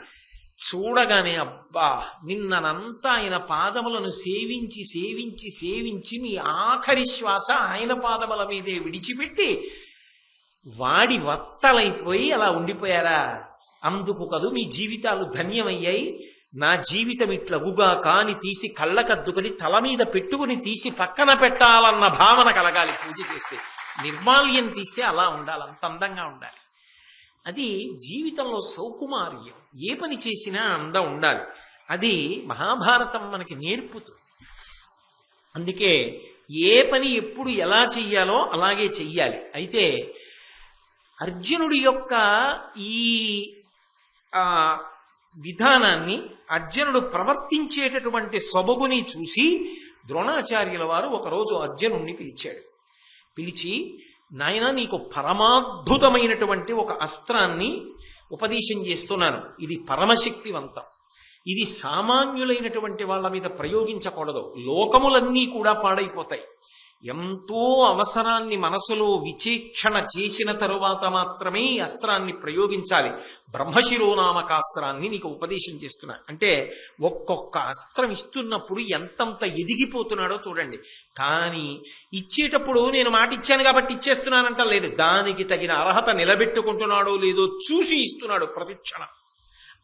చూడగానే అబ్బా నిన్ననంతా ఆయన పాదములను సేవించి సేవించి సేవించి మీ ఆఖరి శ్వాస ఆయన పాదముల మీదే విడిచిపెట్టి వాడి వత్తలైపోయి అలా ఉండిపోయారా, అందుకు కదూ మీ జీవితాలు ధన్యమయ్యాయి. నా జీవితం ఇట్లగుగా కాని తీసి కళ్ళకద్దుకొని తల మీద పెట్టుకుని తీసి పక్కన పెట్టాలన్న భావన కలగాలి. పూజ చేస్తే నిర్మాల్యం తీస్తే అలా ఉండాలి, అంత అందంగా ఉండాలి. అది జీవితంలో సౌకుమార్యం. ఏ పని చేసినా అందం ఉండాలి. అది మహాభారతం మనకి నేర్పుతుంది. అందుకే ఏ పని ఎప్పుడు ఎలా చెయ్యాలో అలాగే చెయ్యాలి. అయితే అర్జునుడి యొక్క ఈ విధానాన్ని, అర్జునుడు ప్రవర్తించేటటువంటి సొబగుని చూసి ద్రోణాచార్యుల వారు ఒకరోజు అర్జునుడిని పిలిచాడు. పిలిచి, నాయన, నీకు పరమాద్భుతమైనటువంటి ఒక అస్త్రాన్ని ఉపదేశం చేస్తున్నాను. ఇది పరమశక్తివంతం. ఇది సామాన్యులైనటువంటి వాళ్ళ మీద ప్రయోగించకూడదు. లోకములన్నీ కూడా పాడైపోతాయి. ఎంతో అవసరాన్ని మనసులో విచక్షణ చేసిన తరువాత మాత్రమే ఈ అస్త్రాన్ని ప్రయోగించాలి. బ్రహ్మశిరోనామకాస్త్రాన్ని నీకు ఉపదేశం చేస్తున్నా అంటే ఒక్కొక్క అస్త్రం ఇస్తున్నప్పుడు ఎంతంత ఎదిగిపోతున్నాడో చూడండి. కానీ ఇచ్చేటప్పుడు నేను మాట ఇచ్చాను కాబట్టి ఇచ్చేస్తున్నానంట లేదు. దానికి తగిన అర్హత నిలబెట్టుకుంటున్నాడో లేదో చూసి ఇస్తున్నాడు ప్రతిక్షణం.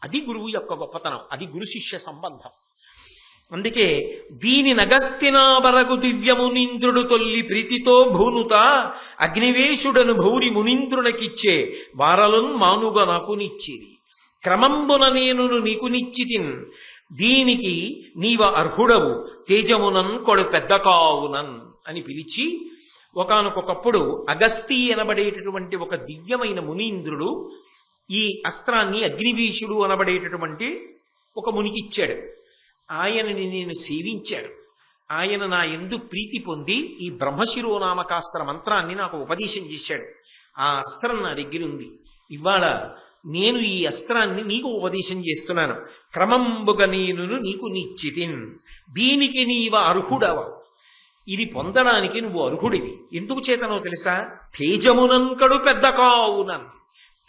అది గురువు యొక్క గొప్పతనం. అది గురు శిష్య సంబంధం. అందుకే దీని నగస్తినాబరగు దివ్యమునీంద్రుడు తొల్లి ప్రీతితో భూనుత అగ్నివేశుడను భౌరి మునీంద్రునకిచ్చే వారలున్ మానుగా నాకు నిచ్చిరి క్రమంబున నేను నీకు నిచ్చితిన్ దీనికి నీవ అర్హుడవు తేజమునన్ కొడు పెద్ద కావునన్ అని పిలిచి, ఒకానొకప్పుడు అగస్తి అనబడేటటువంటి ఒక దివ్యమైన మునీంద్రుడు ఈ అస్త్రాన్ని అగ్నివీషుడు అనబడేటటువంటి ఒక మునికి ఇచ్చాడు. ఆయనని నేను సేవించాడు. ఆయన నా యందు ప్రీతి పొంది ఈ బ్రహ్మశిరోనామకాస్త్ర మంత్రాన్ని నాకు ఉపదేశం చేశాడు. ఆ అస్త్రం నా దగ్గరుంది. ఇవాళ నేను ఈ అస్త్రాన్ని నీకు ఉపదేశం చేస్తున్నాను. క్రమంబుగా నేను నీకు నిశ్చితిన్ దీనికి నీవ అర్హుడవ. ఇది పొందడానికి నువ్వు అర్హుడివి. ఎందుకు చేతనో తెలుసా? తేజమునంకడు పెద్ద కావునన్.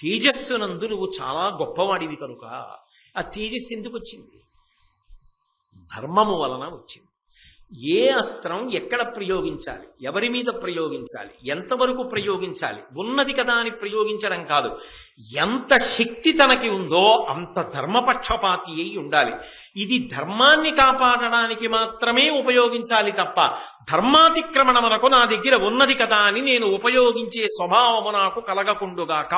తేజస్సునందు నువ్వు చాలా గొప్పవాడివి కనుక. ఆ తేజస్సు ఎందుకు వచ్చింది? ధర్మము వలన వచ్చింది. ఏ అస్త్రం ఎక్కడ ప్రయోగించాలి, ఎవరి మీద ప్రయోగించాలి, ఎంతవరకు ప్రయోగించాలి, ఉన్నది కదా అని ప్రయోగించడం కాదు. ఎంత శక్తి తనకి ఉందో అంత ధర్మపక్షపాతి అయి ఉండాలి. ఇది ధర్మాన్ని కాపాడడానికి మాత్రమే ఉపయోగించాలి తప్ప ధర్మాతిక్రమణమునకు నా దగ్గర ఉన్నది కదా అని నేను ఉపయోగించే స్వభావము నాకు కలగకుండుగాక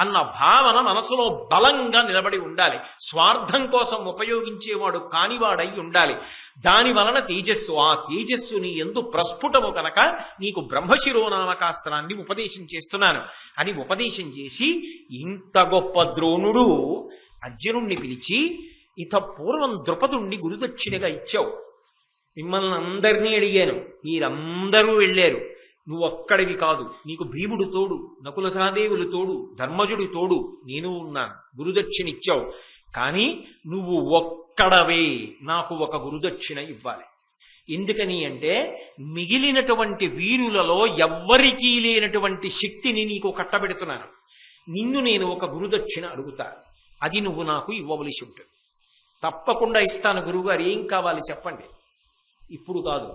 అన్న భావన మనసులో బలంగా నిలబడి ఉండాలి. స్వార్థం కోసం ఉపయోగించేవాడు కానివాడై ఉండాలి. దాని వలన తేజస్సు, ఆ తేజస్సు నీ యందు ప్రస్ఫుటము కనుక నీకు బ్రహ్మశిరోనామకాస్త్రాన్ని ఉపదేశం చేస్తున్నాను అని ఉపదేశం చేసి, ఇంత గొప్ప ద్రోణుడు అర్జునుణ్ణి పిలిచి, ఇత పూర్వం ద్రుపదుణ్ణి గురుదక్షిణగా ఇచ్చావు. మిమ్మల్ని అందరినీ అడిగాను, మీరందరూ వెళ్ళారు. నువ్వు ఒక్కడివి కాదు, నీకు భీముడు తోడు, నకుల సహదేవులు తోడు, ధర్మజుడు తోడు, నేను ఉన్నాను. గురుదక్షిణ ఇచ్చావు. కానీ నువ్వు ఒక్కడవే నాకు ఒక గురుదక్షిణ ఇవ్వాలి. ఎందుకని అంటే మిగిలినటువంటి వీరులలో ఎవ్వరికీ లేనటువంటి శక్తిని నీకు కట్టబెడుతున్నాను. నిన్ను నేను ఒక గురుదక్షిణ అడుగుతా, అది నువ్వు నాకు ఇవ్వవలసి ఉంటుంది. తప్పకుండా ఇస్తాను గురువుగారు, ఏం కావాలి చెప్పండి. ఇప్పుడు కాదు,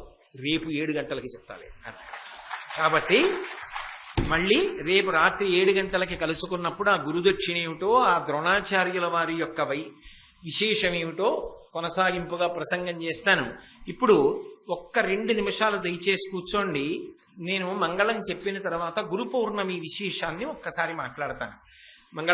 రేపు 7 గంటలకి చెప్తాలి అన్నాడు. కాబట్టి మళ్ళీ రేపు రాత్రి 7 గంటలకి కలుసుకున్నప్పుడు ఆ గురుదక్షిణ ఏమిటో, ఆ ద్రోణాచార్యుల వారి యొక్క విశేషం ఏమిటో కొనసాగింపుగా ప్రసంగం చేస్తాను. ఇప్పుడు ఒక్క 2 నిమిషాలు దయచేసి కూర్చోండి. నేను మంగళం చెప్పిన తర్వాత గురు పౌర్ణమి విశేషాన్ని ఒక్కసారి మాట్లాడతాను. మంగళ